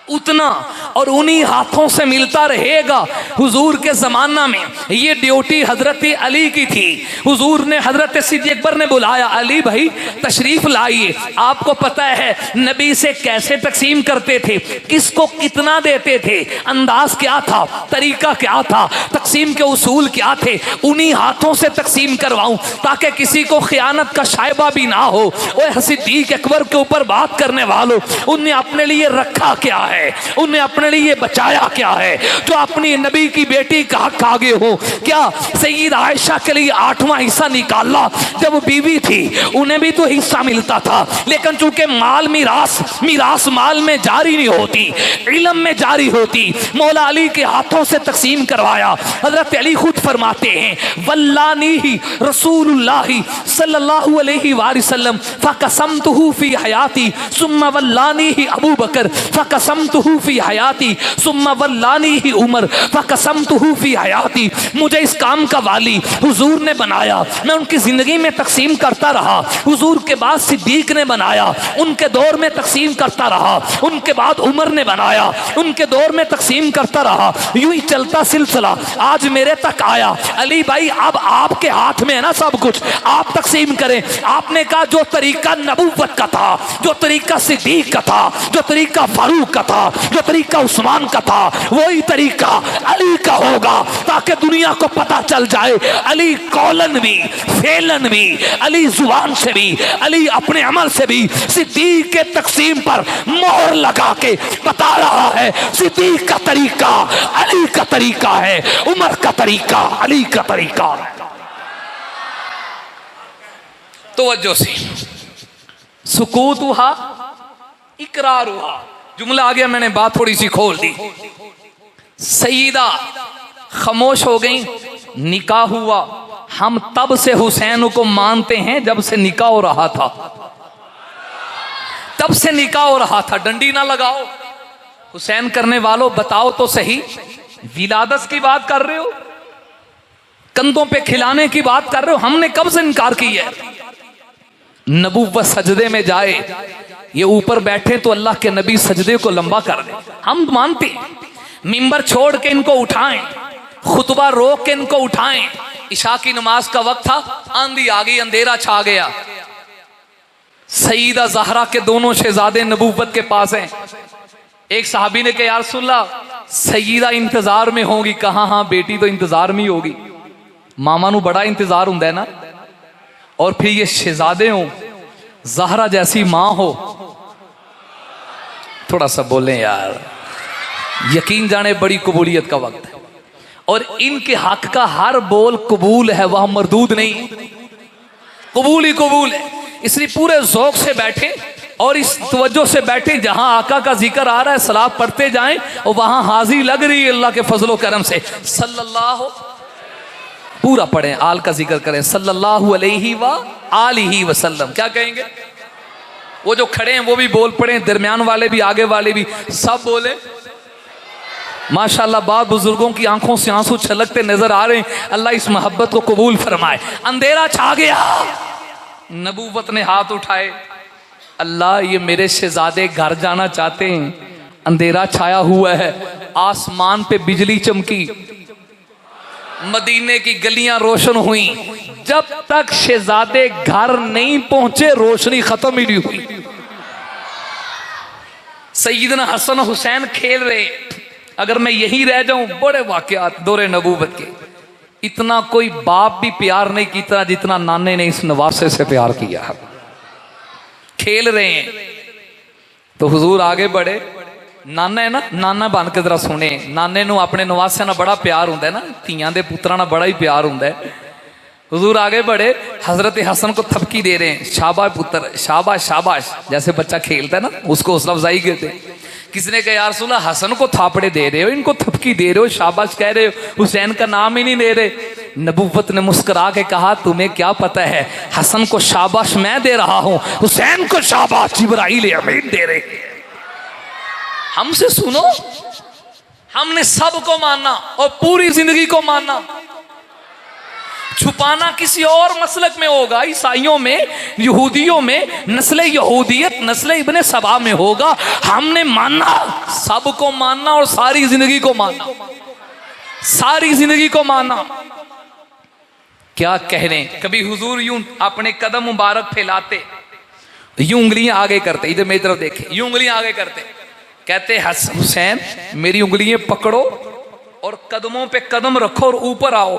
उतना, और उन्हीं हाथों से मिलता रहेगा। हुजूर के ज़माना में ये ड्यूटी हज़रत अली की थी। हुजूर ने हज़रत सिद्दीक़ अकबर ने बुलाया, अली भाई तशरीफ़ लाइए। आपको पता है नबी से कैसे तकसीम करते थे, किसको कितना देते थे, अंदाज क्या था, तरीका क्या था, तकसीम के उसूल क्या थे, उन्हीं हाथों से तकसीम करवाऊँ ताकि किसी को ख़यानत का शायबा भी ना हो। और सिद्दीक़ अकबर के ऊपर बात करने वालों, उनने अपने लिए रखा क्या है, उन्हें अपने लिए बचाया क्या है, जो अपनी नबी की बेटी का हक आगे हो। क्या सईदा आयशा के लिए 8वां हिस्सा निकाला? जब वो बीवी थी उन्हें भी तो हिस्सा मिलता था, लेकिन चूंकि माल मीरास माल में जारी नहीं होती, इल्म में जारी होती, मौला अली के हाथों से तकसीम करवाया। हजरत अली खुद फरमाते हैं वल्लानी ही रसूलुल्लाह सल्लल्लाहु अलैहि वसल्लम फकसमतुहु फी हयाती सुम्मा वल्लानी ही अबू बकर फकसमतुहु फी हयाती सुम्मा वल्लानी ही उमर फकसमतुहु फी हयाती। मुझे इस काम का वाली हुजूर ने बनाया, मैं उनकी जिंदगी में तकसीम करता रहा। हुजूर के बाद सिद्दीक ने बनाया, उनके दौर में तकसीम करता रहा। उनके बाद उमर ने बनाया, उनके दौर में तकसीम करता रहा। यूं ही चलता सिलसिला आज मेरे तक आया। अली भाई अब आपके हाथ में है ना सब कुछ, आप तकसीम करें। आपने कहा जो तरीका नबूवत का था, जो तरीका सिद्दीक का था, जो तरीका फारूक का था, जो तरीका उस्मान का था, वही तरीका अली का होगा, ताकि दुनिया को पता चल जाए अली कौलन भी फेलन भी, अली जुबान से भी, अली अपने अमल से भी सिद्दीक के तकसीम पर मोहर लगा के बता रहा है सिद्दीक का तरीका अली का तरीका है, उमर का तरीका अली का तरीका है। तवज्जो से, सुकूत हुआ, इकरार हुआ, जुमला आ गया, मैंने बात थोड़ी सी खोल दी। सईदा खामोश हो गई। निकाह हुआ। हम तब से हुसैन को मानते हैं जब से निकाह हो रहा था, तब से निकाह हो रहा था। डंडी ना लगाओ हुसैन करने वालों, बताओ तो सही, विलादत की बात कर रहे हो, कंधों पे खिलाने की बात कर रहे हो, हमने कब से इनकार की है? नबूवत सजदे में जाए, ये ऊपर बैठे तो अल्लाह के नबी सजदे को लंबा कर दे, हम मानते। मिंबर छोड़ के इनको उठाएं, खुतबा रोक के इनको उठाएं। इशा की नमाज का वक्त था, आंधी आ गई, अंधेरा छा गया। सईदा ज़हरा के दोनों शहजादे नबूवत के पास हैं। एक सहाबी ने कहा, या रसूलल्लाह सईदा इंतजार में होगी। कहा हाँ बेटी तो इंतजार में ही होगी, मामा नू बड़ा इंतजार हुंदा है ना। और फिर ये शहजादे हो, ज़हरा जैसी मां हो। थोड़ा सा बोलें यार, यकीन जाने बड़ी कबूलियत का वक्त है और इनके हक का हर बोल कबूल है, वह मरदूद नहीं, कबूल ही कबूल है। इसलिए पूरे ज़ौक़ से बैठे और इस तवज्जो से बैठे, जहां आका का जिक्र आ रहा है सलात पढ़ते जाएं और वहां हाजिर लग रही है अल्लाह के फजलो करम से। सल्लल्लाहु, पूरा पढ़ें, आल का जिक्र करें, सल्लल्लाहु अलैहि व आलिहि वसल्लम। क्या कहेंगे? वो जो खड़े हैं वो भी बोल पड़े, दरमियान वाले भी, आगे वाले भी, सब बोले माशाल्लाह। बाद बुजुर्गों की आंखों से आंसू छलकते नजर आ रहे हैं। अल्लाह इस मोहब्बत को कबूल फरमाए। अंधेरा छा गया, नबूवत ने हाथ उठाए, अल्लाह ये मेरे शहजादे घर जाना चाहते हैं। अंधेरा छाया हुआ है, आसमान पे बिजली चमकी, मदीने की गलियां रोशन हुई। जब तक शहजादे घर नहीं पहुंचे रोशनी खत्म ही नहीं हुई। सैयदना हसन हुसैन खेल रहे। अगर मैं यही रह जाऊं, बड़े वाकयात दौरे नबूवत के, इतना कोई बाप भी प्यार नहीं किया जितना नाने ने इस नवासे से प्यार किया। खेल रहे हैं तो हुजूर आगे बढ़े। नाना है ना, नाना बन के जरा सुने। नाने नू अपने नवासे ना बड़ा प्यार हुंदा है ना, धीयां दे पुत्रां ना बड़ा ही प्यार हुंदा है। हुजूर आगे बढ़े, हजरत हसन को थपकी दे रहे हैं, शाबाश पुत्र, शाबाश शाबाश, जैसे बच्चा खेलता है ना, उसको हौसला अफजाई कहते। किसी ने कहा, या रसूलल्लाह हसन को थापड़े दे रहे हो, इनको थपकी दे रहे हो, शाबाश कह रहे हो, हुसैन का नाम ही नहीं ले रहे। नबूवत ने मुस्कुरा के कहा, तुम्हें क्या पता है, हसन को शाबाश मैं दे रहा हूं, हुसैन को शाबाश जिब्राइल अमीन दे रहे। हमसे सुनो, हमने सबको माना और पूरी जिंदगी को माना। छुपाना किसी और मसलक में होगा, ईसाइयों में, यहूदियों में, नस्ल यहूदियत नस्ल इब्ने सबा में होगा। हमने माना, सबको मानना और सारी जिंदगी को मानना, सारी जिंदगी को माना। क्या कहने, कभी हुजूर यूं अपने कदम मुबारक फैलाते, यूं उंगलियां आगे करते, इधर मेरी तरफ देखे, यूं उंगलियां आगे करते, कहते हुसैन मेरी उंगलियां पकड़ो और कदमों पे कदम रखो और ऊपर आओ।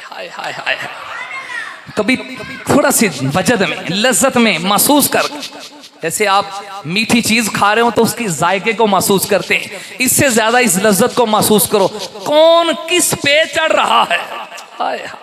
हाय हाय हाय, कभी थोड़ा सी वजद में, लज्जत में महसूस कर, जैसे आप मीठी चीज खा रहे हो तो उसकी जायके को महसूस करते हैं, इससे ज्यादा इस लज्जत को महसूस करो। कौन किस पे चढ़ रहा है, हाय हाय,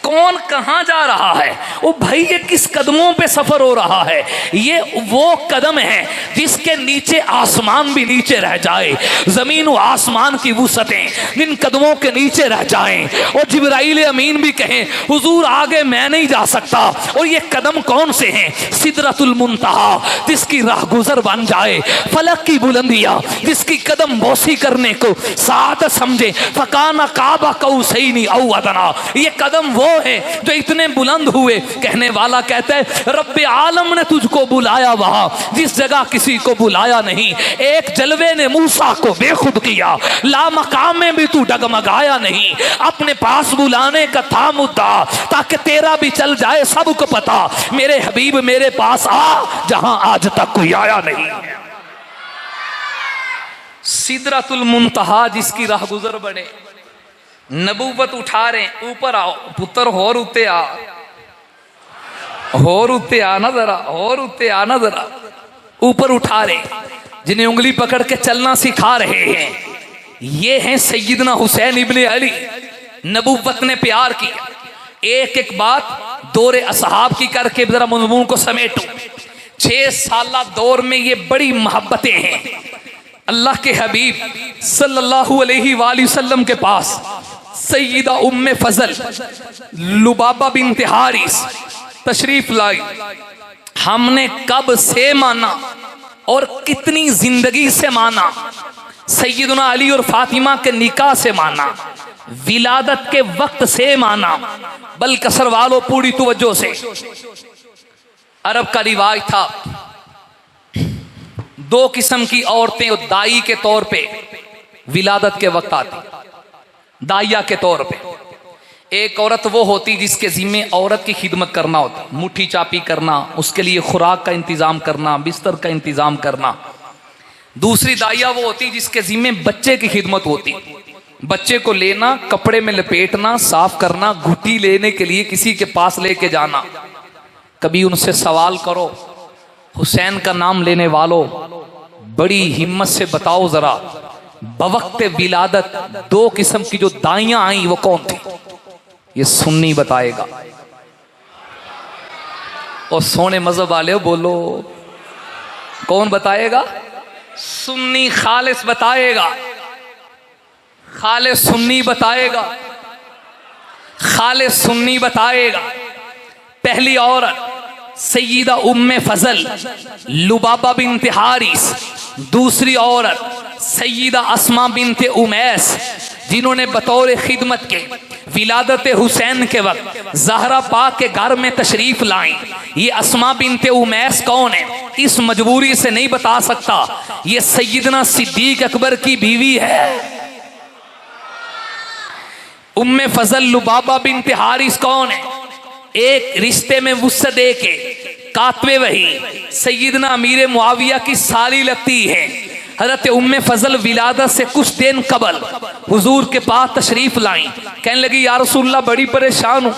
कौन कहां जा रहा है, ओ भाई ये किस कदमों पे सफर हो रहा है। ये वो कदम है जिसके नीचे आसमान भी नीचे रह जाए, जमीन और आसमान की वुसअतें जिन कदमों के नीचे रह जाएं, और जिब्राइल अमीन भी कहें हुजूर आगे मैं नहीं जा सकता। और ये कदम कौन से हैं, सिदरतुल मुंतहा जिसकी राहगुजर बन जाए, फलक की बुलंदियां जिसकी कदम बोसी करने को साथ समझे, फकाना काबा कौसैनी औ अदना। ये कदम वो है जो इतने बुलंद हुए, कहने वाला कहता है रब्बे आलम ने तुझको बुलाया वहां जिस जगह किसी को बुलाया नहीं। एक जलवे ने मूसा को बेखुद किया, लामकाम में भी तू डगमगाया नहीं। अपने पास बुलाने का था मुद्दा ताकि तेरा भी चल जाए सबको पता, मेरे हबीब मेरे पास आ जहां आज तक कोई आया नहीं। सिदरतुल मुंतहा जिसकी राहगुजर बने, नबूवत उठा रहे, ऊपर आओ पुत्र, होर उत्ते आ, होर उत्ते आना जरा, होर उत्ते आना जरा, ऊपर उठा रहे, जिन्हें उंगली पकड़ के चलना सिखा रहे हैं। ये हैं सैयदना हुसैन इब्ने अली। नबूवत ने प्यार किया। एक एक बात दौरे असहाब की करके जरा मजमून को समेटो। 6 साल दौर में ये बड़ी मोहब्बतें हैं। अल्लाह के हबीब सल्लल्लाहु अलैहि वसल्लम के पास सैयदा उम्मे फजल लुबाबा बिन्त हारिस तशरीफ लाई। हमने कब से माना और कितनी जिंदगी से माना? सैयदना अली और फातिमा के निकाह से माना, विलादत के वक्त से माना। बल कसर वालों पूरी तवज्जो से, अरब का रिवाज था, दो किस्म की औरतें दाई के तौर पे विलादत के वक्त आती। दाइया के तौर पे एक औरत वो होती जिसके जिम्मे औरत की खिदमत करना होता, मुट्ठी चापी करना, उसके लिए खुराक का इंतजाम करना, बिस्तर का इंतजाम करना। दूसरी दाइया वो होती जिसके जिम्मे बच्चे की खिदमत होती, बच्चे को लेना, कपड़े में लपेटना, साफ करना, घुट्टी लेने के लिए किसी के पास लेके जाना। कभी उनसे सवाल करो, हुसैन का नाम लेने वालों, बड़ी हिम्मत से बताओ जरा, बवक्त विलादत दो किस्म की जो दाइयां आई वो कौन थी? ये सुन्नी बताएगा। और सोने मजहब वाले हो बोलो, कौन बताएगा? सुन्नी खालिस बताएगा, खालिस सुन्नी बताएगा, खालिस सुन्नी बताएगा। पहली औरत सैयदा उम्मे फजल लुबाबा बिन्त हारिस, दूसरी औरत सैयदा अस्मा बिन्त उमैस, जिन्होंने बतौर खिदमत के विलादत हुसैन के वक्त ज़हरा पाक के घर में तशरीफ लाई। ये अस्मा बिन्त उमैस कौन है? इस मजबूरी से नहीं बता सकता, ये सैयदना सिद्दीक अकबर की बीवी है। उम्मे फजल लुबाबा बिन्त हारिस कौन है? एक रिश्ते में वुस्अत दे के कातबे वही सैयदना अमीर मुआविया की साली लगती है। हजरत उम्मे फजल विलादत से कुछ दिन कबल हुजूर के पास तशरीफ लाई। कहने लगी, या रसूलल्लाह बड़ी परेशान हूँ।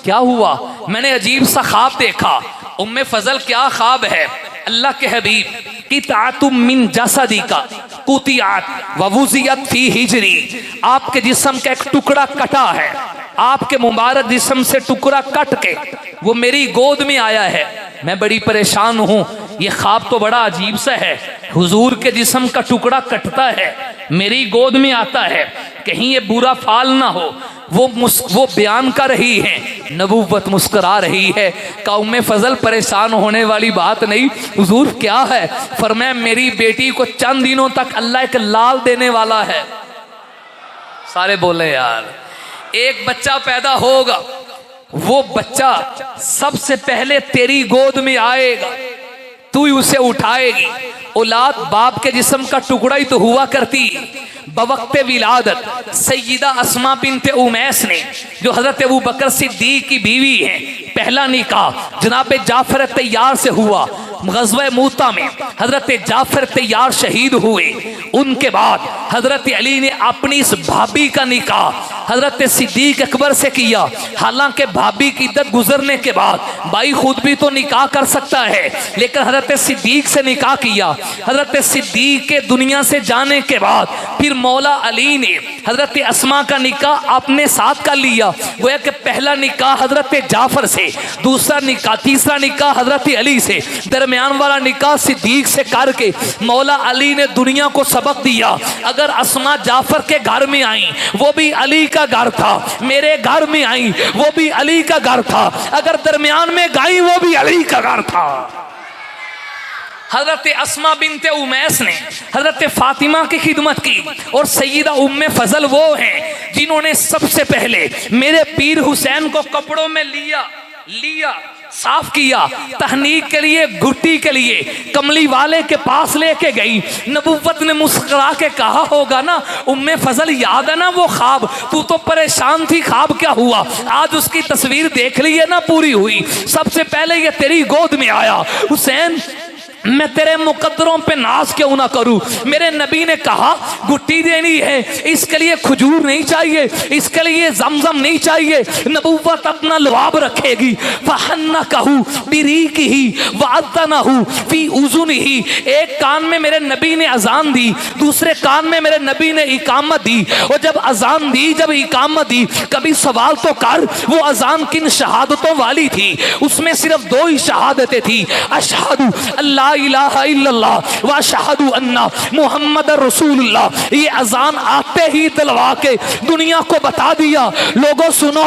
क्या हुआ? मैंने अजीब सा ख्वाब देखा। उम्मे फजल क्या ख्वाब है? अल्लाह के हबीब की तातुम मिन जसदी का कुतियात ववुजियत फी हिजरी, आपके जिस्म का एक टुकड़ा कटा है, आपके मुबारक जिस्म से टुकड़ा कट के वो मेरी गोद में आया है। मैं बड़ी परेशान हूँ, ये ख्वाब तो बड़ा अजीब सा है। हुजूर के जिस्म का टुकड़ा कटता है, मेरी गोद में आता है, कहीं ये बुरा फाल ना हो। वो बयान कर रही है, नबूवत मुस्कुरा रही है। कौमे फजल परेशान होने वाली बात नहीं। हुजूर क्या है? फरमाया, मेरी बेटी को चंद दिनों तक अल्लाह एक लाल देने वाला है। सारे बोले यार, एक बच्चा पैदा होगा, वो बच्चा सबसे पहले तेरी गोद में आएगा, तू ही उसे उठाएगी। औलाद बाप के जिस्म का टुकड़ा ही तो हुआ करती। बवक्ते विलादत सैयदा अस्मा बिन्त उमैस ने, जो हजरत अबू बकर सिद्दीक की बीवी है, पहला निकाह जनाब जाफर तैयार से हुआ। ग़ज़वा मूता में हजरत जाफर तैयार शहीद हुए। उनके बाद हजरत अली ने अपनी इस भाभी का निकाह हजरत सिद्दीक अकबर से किया। हालांकि भाभी की इद्दत गुजरने के बाद भाई खुद भी तो निकाह कर सकता है, लेकिन हजरत सिद्दीक से निकाह किया। हजरत सिद्दीक के दुनिया से जाने के बाद फिर मौला अली ने हजरत अस्मा का निकाह अपने साथ कर लिया। गोया कि पहला निकाह हजरत जाफर से, दूसरा निकाह, तीसरा निकाह हजरत अली से, दरमियान वाला निकाह सिद्दीक से करके मौला अली ने दुनिया को सबक दिया। अगर अस्मा जाफर के घर में आई, वो भी अली का घर था। मेरे घर में आई, वो भी अली का घर था। अगर दरमियान में गई, वो भी अली का घर था। हजरत अस्मा बिन्ते उमैस ने हजरत फातिमा की खिदमत की। और सैयदा उम्मे फजल वो हैं जिन्होंने सबसे पहले मेरे पीर हुसैन को कपड़ों में लिया, साफ किया, तहनीक के लिए, घुट्टी के लिए कमली वाले के पास लेके गई। नबुव्वत ने मुस्कुरा के कहा होगा ना, उम्मे फजल याद है ना वो ख्वाब, तू तो परेशान थी, ख्वाब क्या हुआ? आज उसकी तस्वीर देख ली है ना, पूरी हुई। सबसे पहले ये तेरी गोद में आया। हुसैन, मैं तेरे मुकद्दरों पे नाज क्यों ना करूं? मेरे नबी ने कहा गुट्टी देनी है, इसके लिए खजूर नहीं चाहिए, इसके लिए जमजम नहीं चाहिए। नबुव्वत अपना लवाब रखेगी। फहन्ना कहूँ बिरी की ही वादना हूँ फी उजुन ही। एक कान में मेरे नबी ने अजान दी, दूसरे कान में मेरे नबी ने इकामत दी। और जब अजान दी, जब इकामत दी, कभी सवाल तो कर, वो अजान किन शहादतों वाली थी? उसमें सिर्फ दो ही शहादतें थी, अशहदु अल्लाह इलाहा इल्लल्लाह व अशहदु अन्ना मुहम्मद रसूलुल्लाह। ये अजान आते ही दिलवा के दुनिया को बता दिया, लोगों सुनो,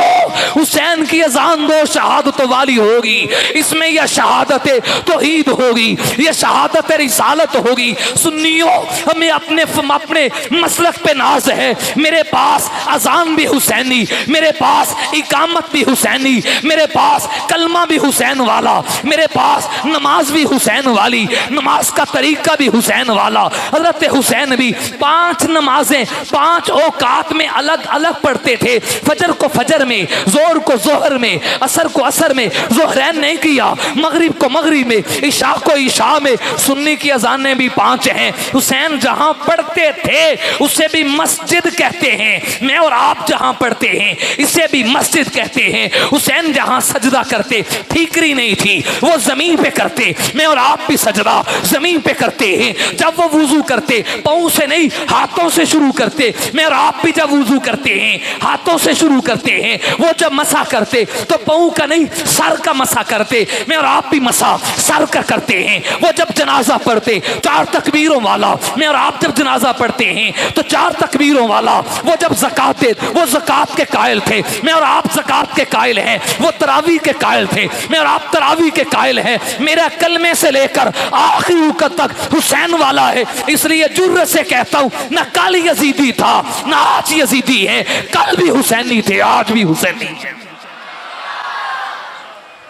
हुसैन की अजान दो शहादत वाली होगी, इसमें यह शहादत तौहीद होगी, यह शहादत रिसालत होगी। सुन्नियों, हमें अपने मसलक पे नाज है। मेरे पास अजान भी हुसैनी, मेरे पास इकामत भी हुसैनी, मेरे पास कलमा भी हुसैन वाला, मेरे पास नमाज भी हुसैन वाली, नमाज का तरीका भी हुसैन वाला। हजरत हुसैन भी 5 नमाजें 5 औकात में अलग अलग पढ़ते थे। फजर को फजर में, जोहर को जोहर में, असर को असर में, जोहरैन नहीं किया, मगरिब को मगरिब में, इशा को इशा में। सुन्नी की अजानें भी 5 हैं। हुसैन जहां पढ़ते थे उसे भी मस्जिद कहते हैं। मैं और आप जहां पढ़ते हैं इसे भी मस्जिद कहते हैं। हुसैन जहां सजदा करते, ठीकरी नहीं थी, वो जमीन पे करते। मैं और आप भी सजदा जमीन पे करते हैं। जब वो वुजू करते पांव से नहीं हाथों से शुरू करते। मैं और आप भी जब वुजू करते हैं हाथों से शुरू करते हैं। वो जब मसा करते तो पांव का नहीं सर का मसा करते। मैं और आप भी मसा सर का करते हैं। वो जब जनाजा पढ़ते 4 तकबीरों वाला, मैं और आप जब जनाजा पढ़ते हैं तो 4 तकबीरों वाला। वो जब ज़कात दे, वो ज़कात के कायल थे, मैं और आप ज़कात के कायल हैं। वो तरावी के कायल थे, मैं और आप तरावी के कायल हैं। मेरा कलमे से लेकर आखिरी वक्त तक हुसैन वाला है। इसलिए जुर्रत से कहता हूं, ना कल यजीदी था ना आज यजीदी है, कल भी हुसैनी थे, आज भी हुसैनी है।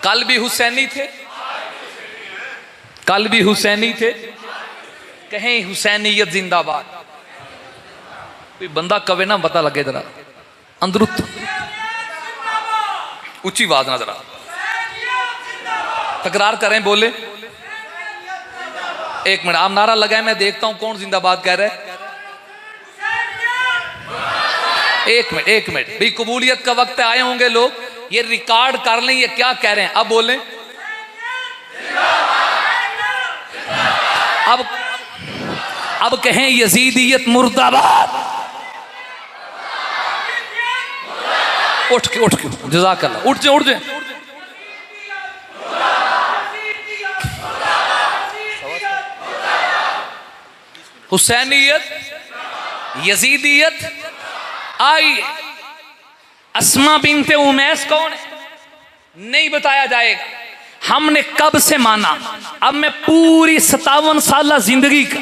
कल भी हुसैनी थे, कल भी हुसैनी थे। कहें हुसैनियत जिंदाबाद। कोई बंदा कवे ना पता लगे जरा अंदरू ऊंची आवाज ना जरा तकरार करें, बोले। एक मिनट आप नारा लगाए, मैं देखता हूं कौन जिंदाबाद कह रहा है। एक मिनट भाई, कबूलियत का वक्त आए होंगे लोग, ये रिकॉर्ड कर लें ये क्या कह रहे हैं। अब बोले, अब कहें यजीदियत मुर्दाबाद। उठ के जज़ाकल्लाह, उठ जाए। हुसैनियत यजीदियत आई। अस्मा बिनते उमैस कौन है नहीं बताया जाएगा। हमने कब से माना, अब मैं पूरी 57 साल जिंदगी का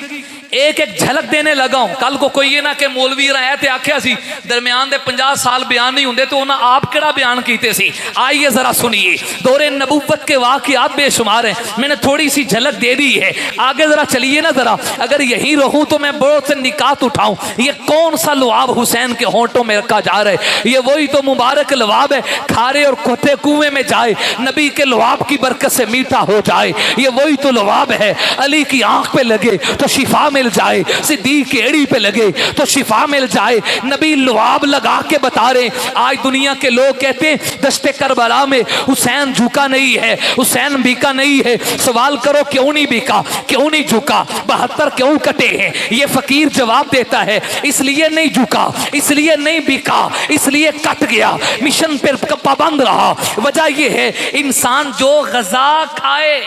एक एक झलक देने लगा हूं। कल को कोई ये ना कि मौलवी आया तो आख्या सी दरम्यान दे 50 साल बयान नहीं होंगे तो उन्हें आप केड़ा बयान कीते सी। आइए जरा सुनिए, दौरे नबूवत के वाक़ियात बेशुमार हैं, मैंने थोड़ी सी झलक दे दी है। आगे जरा चलिए ना जरा, अगर यहीं रहूं तो मैं बहुत से निकात उठाऊं। ये कौन सा लुआब हुसैन के होंठों में रखा जा रहा है? ये वही तो मुबारक लुआब है, खारे और खोते कुएं में जाए नबी के लुआब की बरकत से मीठा हो जाए। ये वही तो लुआब है, अली की आंख पे लगे तो शिफा मिल जाए, सिद्दीक की एड़ी पे लगे तो शिफा मिल जाए। नबी लुआब लगा के बता रहे। आज दुनिया के लोग कहते हैं दश्ते करबला में हुसैन झुका नहीं है, हुसैन बिका नहीं है। सवाल करो क्यों नहीं बिका, क्यों नहीं झुका, 72 क्यों कटे हैं? ये फकीर जवाब देता है इसलिए नहीं झुका, इसलिए नहीं बिका, इसलिए कट गया, मिशन पर पाबंद रहा। वजह यह है इंसान जो गजा खाए,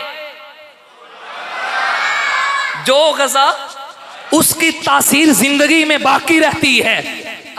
जो गजा उसकी तासीर जिंदगी में बाकी रहती है।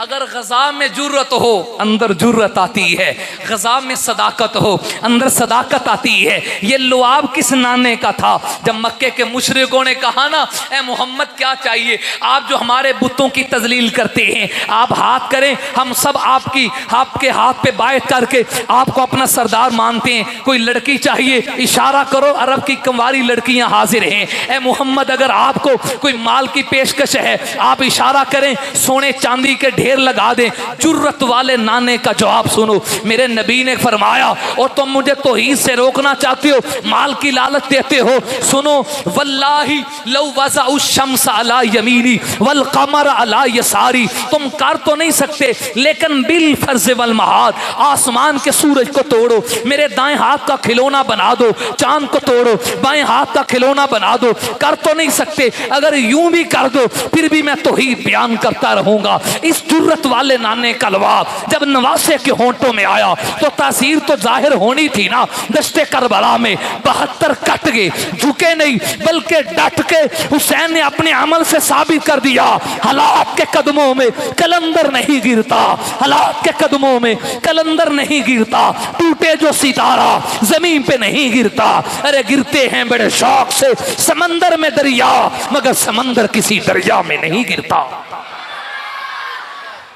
अगर गजा में जुर्रत हो अंदर जुर्रत आती है, गजा में सदाकत हो अंदर सदाकत आती है। ये लुआब किस नाने का था? जब मक्के के मुशरिकों ने कहा ना ए मोहम्मद क्या चाहिए, आप जो हमारे बुतों की तजलील करते हैं आप हाथ करें, हम सब आपके हाथ पे बायत करके आपको अपना सरदार मानते हैं। कोई लड़की चाहिए इशारा करो, अरब की कंवारी लड़कियां हाजिर हैं। ए मोहम्मद अगर आपको कोई माल की पेशकश है आप इशारा करें, सोने चांदी के ढेर लगा दें। जुर्रत वाले नाने का जवाब सुनो। मेरे नबी ने फरमाया और तुम मुझे तौहीद से रोकना चाहते हो, माल की लालच देते हो। सुनो, वल्लाही लौ वज़अ शम्स अला यमीनी वल कमर अला यसारी, तुम कर तो नहीं सकते लेकिन बिल फर्ज वल महाद, आसमान के सूरज को तोड़ो, मेरे दाएं हाथ का खिलौना बना दो, चांद को तोड़ो बाएं हाथ का खिलौना बना दो। कर तो नहीं सकते, अगर यूं भी कर दो फिर भी मैं तौहीद बयान करता रहूंगा। इस जुर्रत वाले नाने कलवा जब नवासे के होंठों में आया तो तासीर तो जाहिर होनी थी ना। दश्ते करबला में 72 कट गए, झुके नहीं बल्कि डट के हुसैन ने अपने अमल से साबित कर दिया, हालात के कदमों में कलंदर नहीं गिरता, हालात के कदमों में कलंदर नहीं गिरता, टूटे जो सितारा जमीन पे नहीं गिरता, अरे गिरते हैं बड़े शौक से समंदर में दरिया, मगर समंदर किसी दरिया में नहीं गिरता।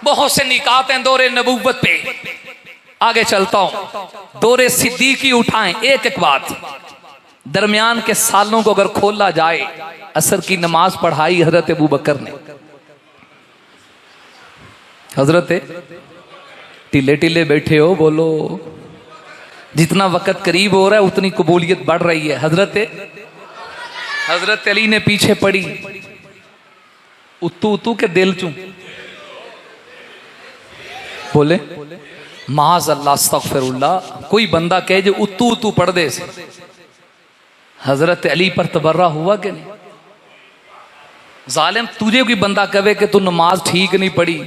बहुत से निकात हैं दौरे नबूवत पे। आगे चलता हूं, दौरे सिद्दीकी उठाएं। एक एक बात, दरमियान के सालों को अगर खोला जाए, असर की नमाज पढ़ाई हजरत अबू बकर ने। हजरत टिले टिले बैठे हो, बोलो। जितना वक्त करीब हो रहा है उतनी कबूलियत बढ़ रही है। हजरत अली ने पीछे पड़ी, उतू उतू के दिल चू बोले माज अल्लाह अस्तगफिरुल्लाह। कोई बंदा कहे जो उतू उतू पढ़ दे से, हजरत अली पर तबर्रा हुआ कि नहीं? जालिम तुझे कोई बंदा कहे कि तू नमाज ठीक नहीं पढ़ी,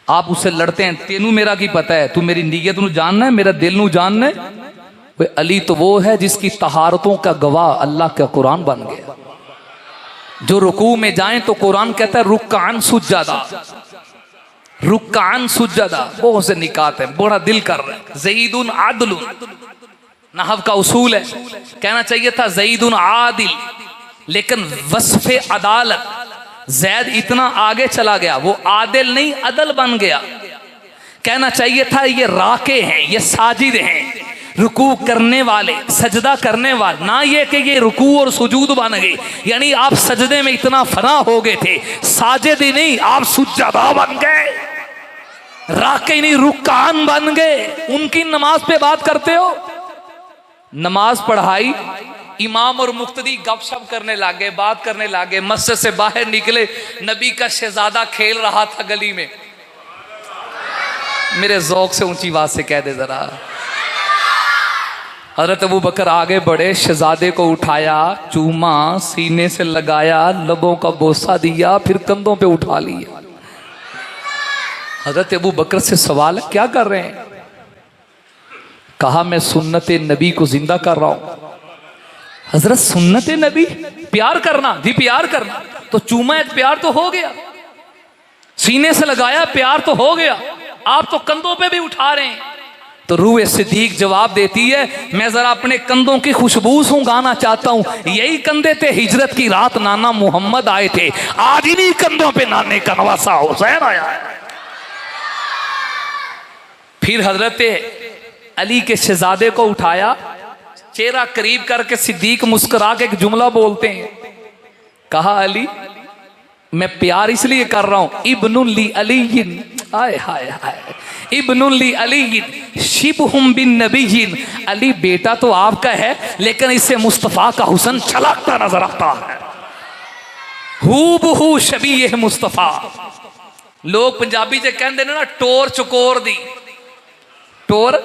आप उससे लड़ते हैं। तेनू मेरा की पता है, तू मेरी नीयत नू जानना है, मेरा दिल नू जानना है। वे अली तो वो है जिसकी तहारतों का गवाह अल्लाह का कुरान बन गया। जो रुकू में जाए तो कुरान कहता है रुक्कान सुज्जदा, रुक्कान सुज्जदा। बहुत से निकात है, बड़ा दिल कर रहा है। ज़ईदुन आदिलुन नहव का उसूल है, कहना चाहिए था ज़ईदुन आदिल, लेकिन वस्फे अदालत जैद इतना आगे चला गया, वो आदिल नहीं अदल बन गया। कहना चाहिए था ये राके हैं, ये साजिद हैं, रुकू करने वाले, सजदा करने वाले, ना ये कि ये रुकू और सुजूद बन गए। यानी आप सजदे में इतना फना हो गए थे, साजिद ही नहीं आप सुजदा बन गए, राके नहीं रुकान बन गए। उनकी नमाज पे बात करते हो। नमाज पढ़ाई, इमाम और मुक्तदी गपशप करने लगे, बात करने लगे। मस्जिद से बाहर निकले, नबी का शहजादा खेल रहा था गली में। मेरे ज़ौक़ से ऊंची आवाज से कह दे जरा। हज़रत अबू बकर आगे बढ़े, शहजादे को उठाया, चूमा, सीने से लगाया, लबों का बोसा दिया, फिर कंधों पे उठा लिया। हज़रत अबू बकर से सवाल है, क्या कर रहे हैं? कहा मैं सुन्नत नबी को जिंदा कर रहा हूं। हजरत सुन्नत नबी, प्यार करना जी, प्यार करना तो चूमा एक प्यार तो हो गया, सीने से लगाया प्यार तो हो गया, आप तो कंधों पे भी उठा रहे हैं। तो रूह सिद्दीक जवाब देती है, मैं जरा अपने कंधों की खुशबू सूंघाना चाहता हूं। यही कंधे थे हिजरत की रात नाना मोहम्मद आए थे, आज इन्हीं कंधों पे नाने का नवासा हुसैन आया है। फिर हजरत अली के शहजादे को उठाया, चेहरा करीब करके सिद्दीक मुस्कुरा के एक जुमला बोलते हैं। कहा अली मैं प्यार इसलिए कर रहा हूं, इब्नुल ली अलीयिन, हाय हाय हाय, इब्नुल ली अलीयिन शिबहुम बिन नबीयिन। अली बेटा तो आपका है, लेकिन इससे मुस्तफा का हुस्न छलकता नजर आता है। हूबहू शबीह मुस्तफा। लोग पंजाबी से कहते ना टोर चकोर दी, टोर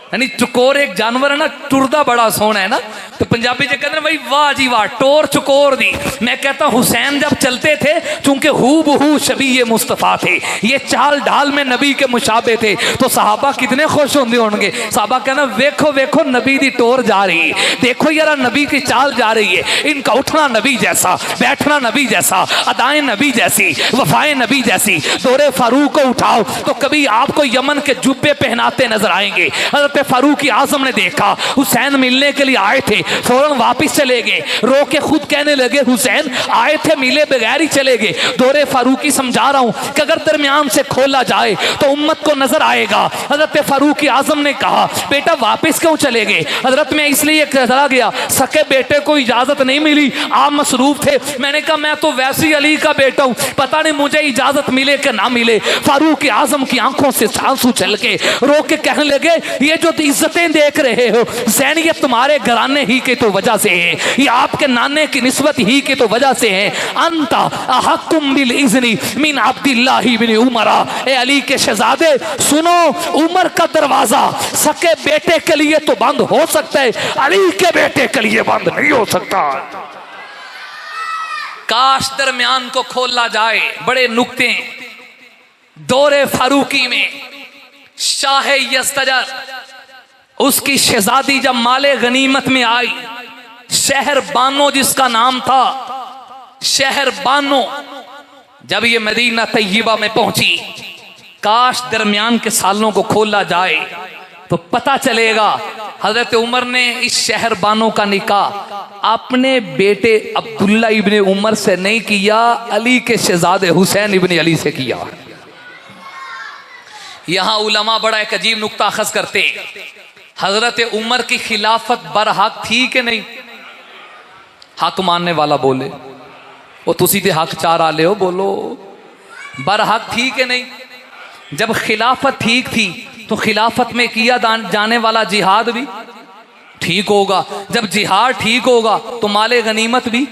यानी चकोर एक जानवर है ना, टुरदा बड़ा सोहना है ना, तो पंजाबी से कहते हैं भाई वाह जी वाह, टोर चकोर दी। मैं कहता हूं हुसैन जब चलते थे, चूंकि हूबहू शबीह मुस्तफा थे, ये चाल ढाल में नबी के मुशाबे थे, तो सहाबा कितने खुश होंगे होंगे। सहाबा कहना वेखो वेखो नबी दी टोर जा रही है, देखो यार नबी की चाल जा रही है, इनका उठना नबी जैसा, बैठना नबी जैसा, अदाएं नबी जैसी, वफाएं नबी जैसी। दौरे फारूक को उठाओ तो कभी आपको यमन के जुब्बे पहनाते नजर आएंगे। हज़रत फारूक आज़म ने देखा, हुसैन मिलने के लिए आए थे, फौरन वापिस चले गए, रो के खुद कहने लगे हुसैन आए थे मिले बगैर ही चले गए। दौरे फारूकी समझा रहा हूं कि अगर दरमियान से खोला जाए तो उम्मत को नजर आएगा। हजरत फारूक आज़म ने कहा बेटा वापिस क्यों चले गए? हजरत में इसलिए चला गया, सके बेटे को इजाजत नहीं मिली, आप मसरूफ थे। मैंने कहा मैं तो वैसे अली का बेटा हूं, पता नहीं मुझे इजाजत मिले कि ना मिले। फारूक आज़म की आंखों से आंसू चल के रो के कहने लगे ये जो इज्जतें देख रहे हो ज़ैन, ये तुम्हारे घराने ही के तो वजह से है, ये आपके नाने की निस्बत ही के तो वजह से है। अंता अहक्कुम बिल इज़्नी मिन अब्दिल्लाह बिन उमर। ए अली के शहजादे सुनो, उमर का दरवाजा सके बेटे के लिए तो बंद हो सकता है, अली के बेटे के लिए बंद नहीं हो सकता। काश दरमियान को खोला जाए, बड़े नुक्ते दौरे फारूकी में शाह यज़दजर उसकी शहजादी जब माले गनीमत में आई, शहर बानो जिसका नाम था, शहर बानो, जब ये मदीना तैयबा में पहुंची, काश दरमियान के सालों को खोला जाए तो पता चलेगा हजरत उमर ने इस शहर बानो का निकाह अपने बेटे अब्दुल्ला इब्ने उमर से नहीं किया, अली के शहजादे हुसैन इब्ने अली से किया। यहां उलमा बड़ा एक अजीब नुक्ता अखज़ करते, हजरत उमर की खिलाफत बरहक थी कि नहीं? हक मानने वाला बोले, वो तुसी दे हक चार आले हो, बोलो बरहक थी कि नहीं? जब खिलाफत ठीक थी तो खिलाफत में किया जाने वाला जिहाद भी ठीक होगा, जब जिहाद ठीक होगा तो माले गनीमत भी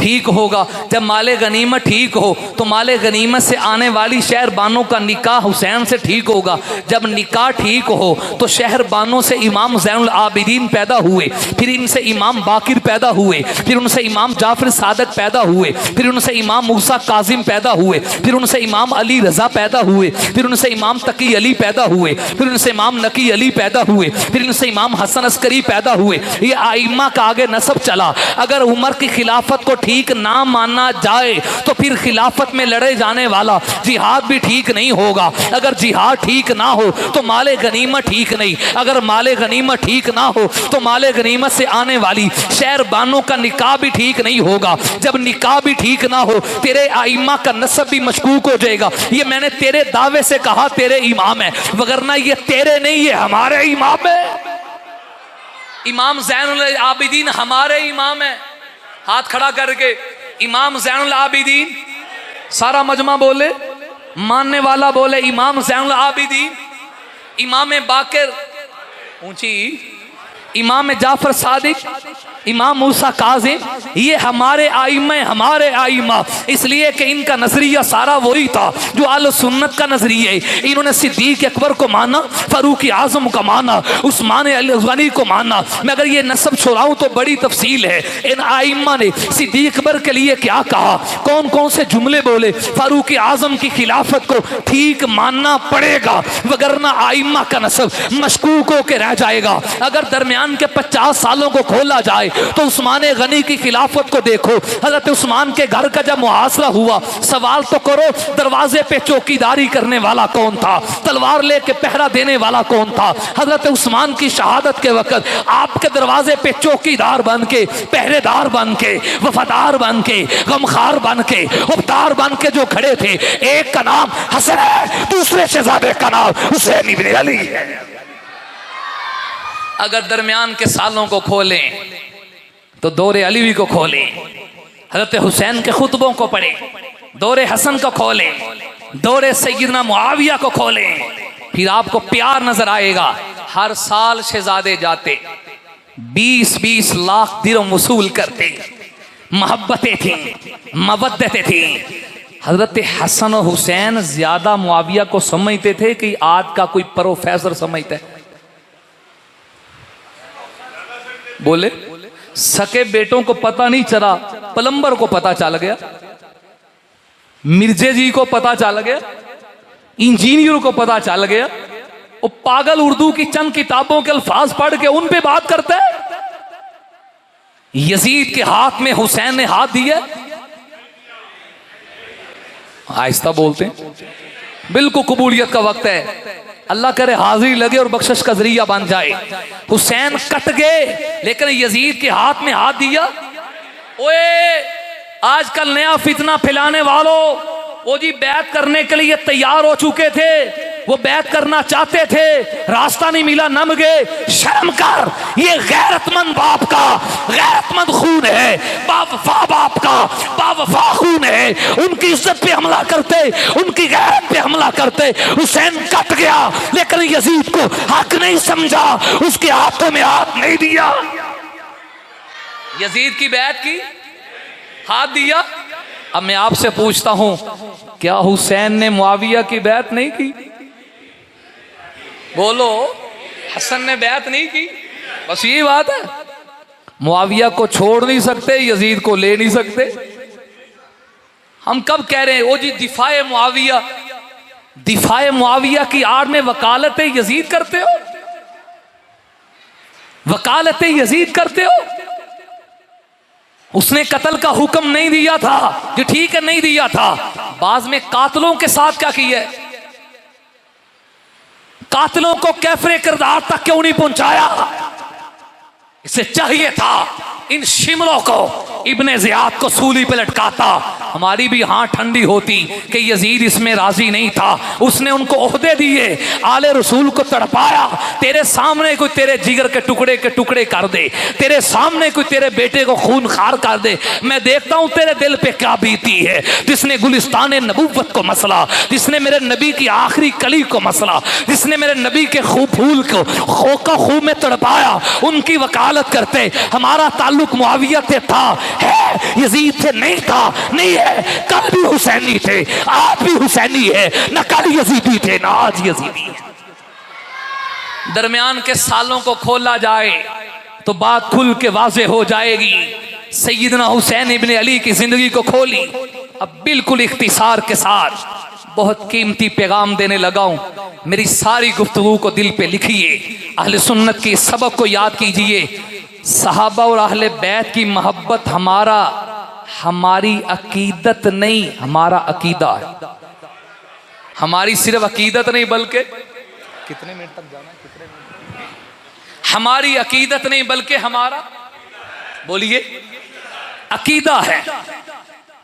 ठीक होगा, जब माले गनीमत ठीक हो तो माले गनीमत से आने वाली शहर बानों का निकाह हुसैन से ठीक होगा, जब निकाह ठीक हो तो शहर बानों से इमाम ज़ैनुल आबिदीन पैदा हुए, फिर इनसे इमाम बाकिर पैदा हुए, फिर उनसे इमाम जाफर सादक पैदा हुए, फिर उनसे इमाम मूसा काजिम पैदा हुए, फिर उनसे इमाम अली रज़ा पैदा हुए, फिर उनसे इमाम तकी अली पैदा हुए, फिर उनसे इमाम नकी अली पैदा हुए, फिर उनसे इमाम हसन अस्करी पैदा हुए। ये आइम्मा का आगे नसब चला। अगर उमर की खिलाफत को ठीक ना माना जाए तो फिर खिलाफत में लड़े जाने वाला जिहाद भी ठीक नहीं होगा। अगर जिहाद ठीक ना हो तो माले गनीमत ठीक नहीं, अगर माले गनीमत ठीक ना हो तो माले गनीमत से आने वाली शहर बानों का निकाह भी ठीक नहीं होगा। जब निकाह भी ठीक ना हो तेरे आइम्मा का नसब भी मशकूक हो जाएगा। ये मैंने तेरे दावे से कहा तेरे इमाम है, वगरना ये तेरे नहीं, ये हमारे इमाम है। इमाम ज़ैनुल आबिदीन हमारे इमाम है। हाथ खड़ा करके इमाम ज़ैनुल आबिदीन, सारा मजमा बोले, मानने वाला बोले इमाम ज़ैनुल आबिदीन, इमाम बाकिर ऊंची, इमाम जाफर सादिक, इमाम मूसा काजिम, ये हमारे आइम्मा, हमारे आइम्मा, इसलिए कि इनका नजरिया सारा वही था जो आल सुन्नत का नजरिया है। इन्होंने सिद्दीक अकबर को माना, फारूक आजम का माना, उस्मान गनी को माना। मैं अगर ये नस्ब छोड़ाऊं तो बड़ी तफसील है। इन आइम्मा ने सिद्दीक अकबर के लिए क्या कहा, कौन कौन से जुमले बोले, फारूक आजम की खिलाफत को ठीक मानना पड़ेगा, वगरना आइम्मा का नस्ब मशकूक होकर रह जाएगा। अगर दरमियान के 50 सालों को खोला जाए तो उस्मान गनी की खिलाफत को देखो। हजरत उस्मान के घर का जब मुहासरा हुआ, सवाल तो करो दरवाजे पे चौकीदारी करने वाला कौन था, तलवार लेके पहरा देने वाला कौन था। हजरत उस्मान की शहादत के वक्त आपके दरवाजे पे चौकीदार बन के, पहरेदार बन के, वफादार बन के, गमखार बन के, उपदार बन के जो खड़े थे, एक का नाम हसन है, दूसरे शहजादे का नाम हुसैन इब्ने अली है। अगर दरमियान के सालों को खोलें तो दौरे अलीवी को खोलें, हज़रत हुसैन के खुतबों को पढ़ें, दौरे हसन को खोलें, दौरे सैयदना मुआविया को खोलें, फिर आपको प्यार नजर आएगा। हर साल शहजादे जाते, 20-20 लाख दिरहम वसूल करते, मोहब्बतें थी, मवद्दतें थी। हजरत हसन और हुसैन ज्यादा मुआविया को समझते थे कि आज का कोई प्रोफेसर समझता है। बोले सके बेटों को पता नहीं चला, प्लम्बर को पता चल गया, मिर्जे जी को पता चल गया, इंजीनियर को पता चल गया। वो पागल उर्दू की चंद किताबों के अल्फाज पढ़ के उन पे बात करता है। यजीद के हाथ में हुसैन ने हाथ दिया, आहिस्ता बोलते हैं, बिल्कुल कबूलियत का वक्त है। अल्लाह करे हाजिरी लगे और बख्शिश का जरिया बन जाए। हुसैन कट गए लेकिन यजीद के हाथ में हाथ दिया। ओए आजकल नया फितना फैलाने वालों, वो जी बैत करने के लिए तैयार हो चुके थे, वो बैत करना चाहते थे, रास्ता नहीं मिला, नम गए। शर्म कर, ये गैरतमंद बाप का गैरतमंद खून है, बावफा बाप का बावफा खून है। उनकी इज्जत पे हमला करते, उनकी गैरत पे हमला करते। हुसैन कट गया लेकिन यजीद को हक नहीं समझा, उसके हाथों में हाथ नहीं दिया। यजीद की बैत की, हाथ दिया। अब मैं आपसे पूछता हूं, क्या हुसैन ने मुआविया की बैत नहीं की? बोलो, हसन ने बैत नहीं की? बस यही बात है। मुआविया को छोड़ नहीं सकते, यजीद को ले नहीं सकते। हम कब कह रहे हैं वो जी दिफाए मुआविया, दिफाए मुआविया की आड़ में वकालत यजीद करते हो, वकालत यजीद करते हो। उसने कत्ल का हुक्म नहीं दिया था, जो ठीक है नहीं दिया था। बाज में कातलों के साथ क्या किया है? कातलों को कैफरे किरदार तक क्यों नहीं पहुंचाया? इसे चाहिए था इन शिमलों को इब्ने ज़ियाद को सूली पे लटकाता, हमारी भी हाथ ठंडी होती कि यजीद इसमें राजी नहीं था। उसने उनको ओहदे दिए, आले रसूल को तड़पाया। तेरे सामने कोई तेरे जिगर के टुकड़े कर दे, तेरे सामने कोई तेरे बेटे को खून खार कर दे, मैं देखता हूं तेरे दिल पे क्या बीती है। जिसने गुलिस्तान नबूवत को मसला, जिसने मेरे नबी की आखिरी कली को मसला, जिसने मेरे नबी के खूब फूल को खोका खूब में तड़पाया, उनकी वकालत करते। हमारा ताल्लुक मुआविया से था, है यजीद से नहीं था, नहीं है। कल भी हुसैनी थे, आज भी हुसैनी है, न कल यजीदी थे न आज यजीदी है। दरमियान के सालों को खोला जाए तो बात खुल के वाज़े हो जाएगी। सैयदना हुसैन इब्ने अली की जिंदगी को खोली। अब बिल्कुल इख्तिसार के साथ बहुत कीमती पैगाम देने लगा हूं। मेरी सारी गुफ्तगू को दिल पे लिखिए, अहले सुन्नत के सबक को याद कीजिए। सहाबा और अहले बैत की मोहब्बत हमारी अकीदत नहीं, हमारा अकीदा है। हमारी सिर्फ अकीदत नहीं बल्कि कितने मिनट तक जाना है, कितने मिनट? हमारी अकीदत नहीं बल्कि हमारा, बोलिए, अकीदा है।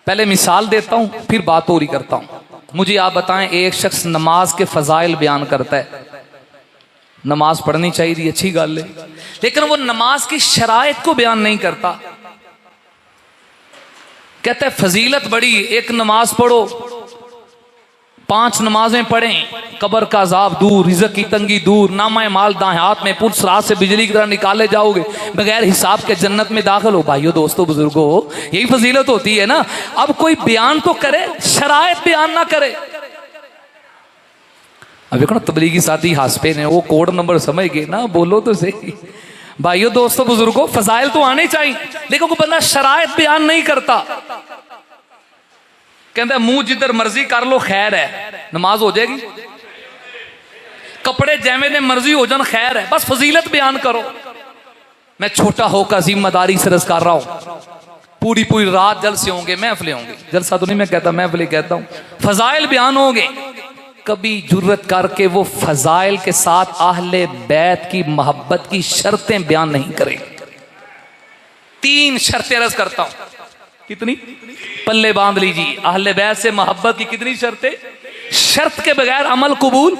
पहले मिसाल देता हूं फिर बात और ही करता हूं। मुझे आप बताएं, एक शख्स नमाज के फजाइल बयान करता है, नमाज पढ़नी चाहिए, अच्छी गल है, लेकिन वो नमाज की शराइत को बयान नहीं करता। कहता है फजीलत बड़ी, एक नमाज पढ़ो, 5 नमाजें पढ़ें, कब्र का अजाब दूर, रिज़्क़ की तंगी दूर, नामा माल दाएं हाथ में, पुरुष रात से बिजली की तरह निकाले जाओगे, बगैर हिसाब के जन्नत में दाखिल हो। भाइयों दोस्तों बुजुर्गों, यही फजीलत होती है ना। अब कोई बयान तो करे, शराइत बयान ना करे। अब देखो ना, तबलीगी साथी हासपे ने वो कोड नंबर समझ गए ना, बोलो तो सही। भाइयों दोस्तों बुजुर्गों, फजाइल तो आने चाहिए, लेकिन कोई बंदा शराइत बयान नहीं करता। कहता मुंह जिधर मर्जी कर लो खैर है, नमाज हो जाएगी। कपड़े जैमे ने मर्जी हो जान खैर है, बस फजीलत बयान करो। मैं छोटा होकर जिम्मेदारी से रस कर रहा हूं, पूरी पूरी रात जलसे होंगे, महफिलें होंगे, जलसा तो नहीं मैं कहता, महफिलें कहता हूं, फजाइल बयान होंगे। कभी जुर्रत करके वो फजाइल के साथ अहले बैत की मोहब्बत की शर्तें बयान नहीं करे। 3 शर्तें रस करता हूं, कितनी पल्ले बांध लीजिए। अहले बैत से मोहब्बत की कितनी शर्तें? शर्त के बगैर अमल कबूल,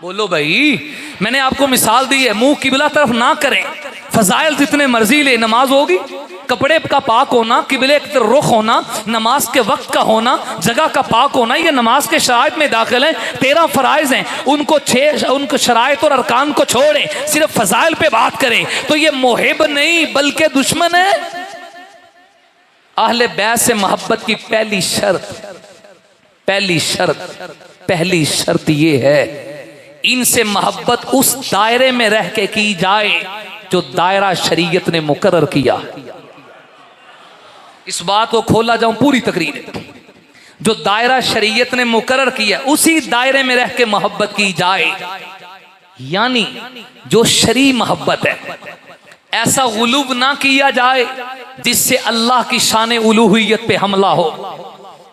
बोलो भाई। मैंने आपको मिसाल दी है, मुंह किबला तरफ ना करें, फजाइल जितने मर्जी ले, नमाज होगी। कपड़े का पाक होना, किबले की तरफ रुख होना, नमाज के वक्त का होना, जगह का पाक होना, ये नमाज के शराइत में दाखिल है। 13 फराइज हैं, उनको शराइत और अरकान को छोड़ें, सिर्फ फजाइल पे बात करें, तो ये मोहिब नहीं बल्कि दुश्मन है। अहले बैत से मोहब्बत की पहली शर्त ये है, इनसे मोहब्बत उस दायरे में रह के की जाए जो दायरा शरीयत ने मुकर्रर किया। इस बात को खोला जाऊं पूरी तकरीर, जो दायरा शरीयत ने मुकर्रर किया उसी दायरे में रह के मोहब्बत की जाए। यानी जो शरी मोहब्बत है, ऐसा गुलूब ना किया जाए जिससे अल्लाह की शान उलूहियत पे हमला हो,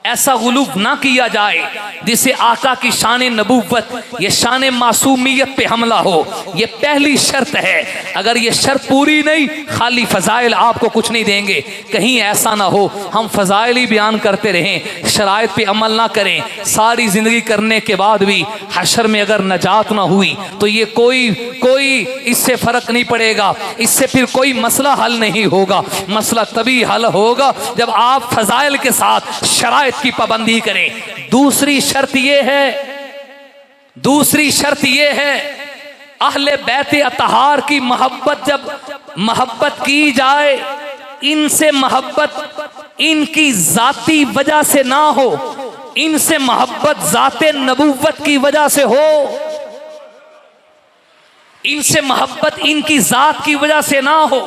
ऐसा गुलूब ना किया जाए जिससे आका की शान नबूवत, ये शान मासूमियत पे हमला हो। ये पहली शर्त है। अगर ये शर्त पूरी नहीं, खाली फजाइल आपको कुछ नहीं देंगे। कहीं ऐसा ना हो हम फजाइल ही बयान करते रहें, शराइत पे अमल ना करें, सारी जिंदगी करने के बाद भी हशर में अगर नजात ना हुई तो ये कोई इससे फर्क नहीं पड़ेगा, इससे फिर कोई मसला हल नहीं होगा। मसला तभी हल होगा जब आप फजाइल के साथ शराइत की पाबंदी करें। दूसरी शर्त यह है, अहले बैत अतहार की मोहब्बत, जब मोहब्बत की जाए, इनसे मोहब्बत इनकी जाती वजह से ना हो, इनसे मोहब्बत जाते नबूवत की वजह से हो। इनसे मोहब्बत इनकी जात की वजह से ना हो,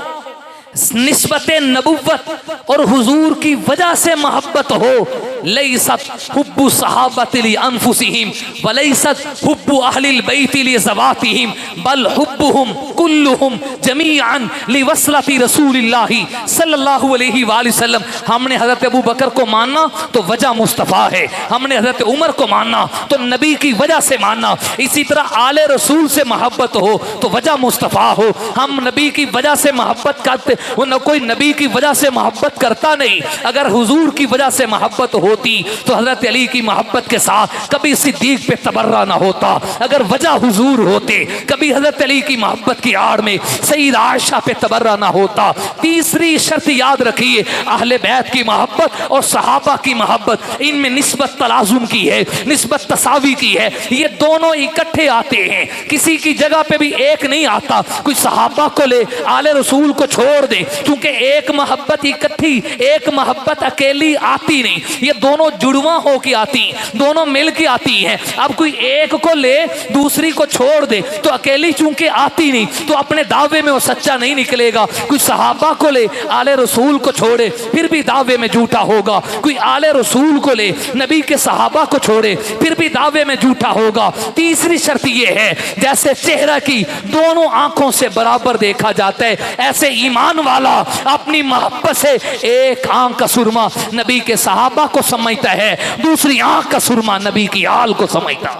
निस्बत नबुव्वत और हुजूर की वजह से मोहब्बत हो, लैसत हुब्बु सहाबति लि अनफुसिहिम व लैसत हुब्बु अहलिल बैति लि ज़वातिहिम बल हुब्बुहुम कुल्लुहुम जमीअन लि वसलति रसूलिल्लाहि सल्लल्लाहु अलैहि वसल्लम। हमने हज़रत अबू बकर को मानना तो वजह मुस्तफ़ा है, हमने हज़रत उमर को मानना तो नबी की वजह से मानना। इसी तरह आले रसूल से मोहब्बत हो तो वजह मुस्तफ़ा हो। हम नबी की वजह से मोहब्बत करते, वो न कोई नबी की वजह से मोहब्बत करता नहीं। अगर हुजूर की वजह से मोहब्बत होती तो हज़रत अली की मोहब्बत के साथ कभी सिद्दीक पे तबर्रा ना होता। अगर वजह हुजूर होते कभी हज़रत अली की मोहब्बत की आड़ में सईद आयशा पे तबर्रा ना होता। तीसरी शर्त याद रखिए, अहले बैत की मोहब्बत और सहाबा की मोहब्बत, इनमें निस्बत तलाजुम की है, निस्बत तसावी की है। ये दोनों इकट्ठे आते हैं, किसी की जगह पे भी एक नहीं आता। कोई सहाबा को ले, आले रसूल को छोड़ दे, क्योंकि एक मोहब्बत इकट्ठी, एक मोहब्बत अकेली आती नहीं। ये दोनों जुड़वा होके आती, दोनों मिल के आती हैं। अब कोई एक को ले दूसरी को छोड़ दे तो अकेली चूंकि आती नहीं, तो अपने दावे में वो सच्चा नहीं निकलेगा। कोई सहाबा को ले, आले रसूल को छोड़े, फिर भी दावे में झूठा होगा। कोई आले रसूल को ले, नबी के सहाबा को छोड़े, फिर भी दावे में झूठा होगा। तीसरी शर्त यह है, जैसे चेहरा की दोनों आंखों से बराबर देखा जाता है, ऐसे ईमान वाला अपनी मोहब्बत से एक आंख का सुरमा नबी के सहाबा को समझता है, दूसरी आंख का सुरमा नबी की आल को समझता।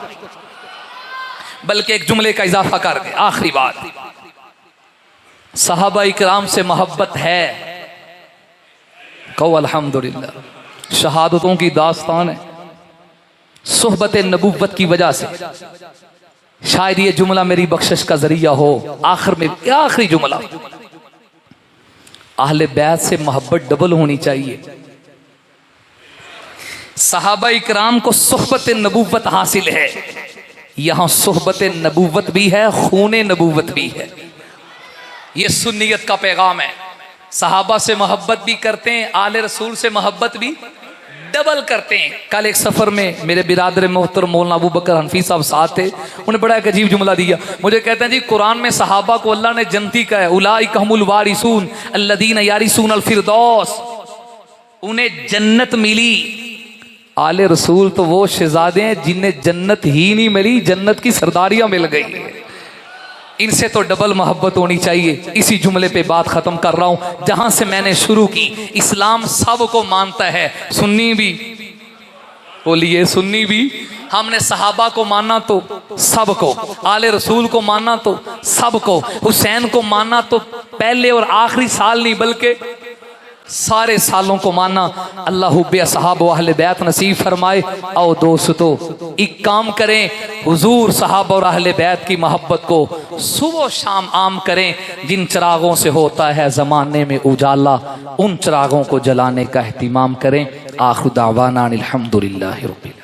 बल्कि एक जुमले का इजाफा कर दे, आखिरी बात, सहाबा इकराम से मोहब्बत है, कहो अल्हम्दुलिल्लाह। शहादतों की दास्तान है, सोहबत नबुव्वत की वजह से। शायद ये जुमला मेरी बख्शिश का जरिया हो। आखिर में आखिरी जुमला, अहले बैत से मोहब्बत डबल होनी चाहिए। सहाबा इकराम को सोहबत नबुव्वत हासिल है, यहां सोहबत नबुव्वत भी है, खूने नबुव्वत भी है। ये सुन्नियत का पैगाम है। सहाबा से मोहब्बत भी करते हैं, आले रसूल से मोहब्बत भी डबल करते हैं। कल एक सफर में मेरे बिरादर मोहतरम मौलाना अबू बकर हनफी साहब साथ थे, उन्हें बड़ा एक अजीब जुमला दिया। मुझे कहते हैं जी कुरान में सहाबा को अल्लाह ने जन्नती कहा है, उलाइका हुमुल वारिसून अल्लज़ीना यारिसून अल फिरदौस, उन्हें जन्नत मिली। आले रसूल तो वो शहजादे हैं जिन्हें जन्नत ही नहीं मिली, जन्नत की सरदारियां मिल गई। इनसे तो डबल मोहब्बत होनी चाहिए। इसी जुमले पे बात खत्म कर रहा हूं जहां से मैंने शुरू की। इस्लाम सबको मानता है, सुन्नी भी, बोलिए सुन्नी भी। हमने सहाबा को माना तो सबको, आले रसूल को माना तो सबको, हुसैन को माना तो पहले और आखिरी साल नहीं बल्कि सारे सालों को माना। अल्लाह हुब्बे सहाब व अहले बैत नसीब फरमाए। आओ दोस्तों, एक काम करें, हुजूर सहाब और अहले बैत की मोहब्बत को सुबह शाम आम करें। जिन चिरागों से होता है ज़माने में उजाला, उन चिरागों को जलाने का एहतिमाम करें। आखिर दावाना अनिल हम्दुलिल्लाहि रब्बिल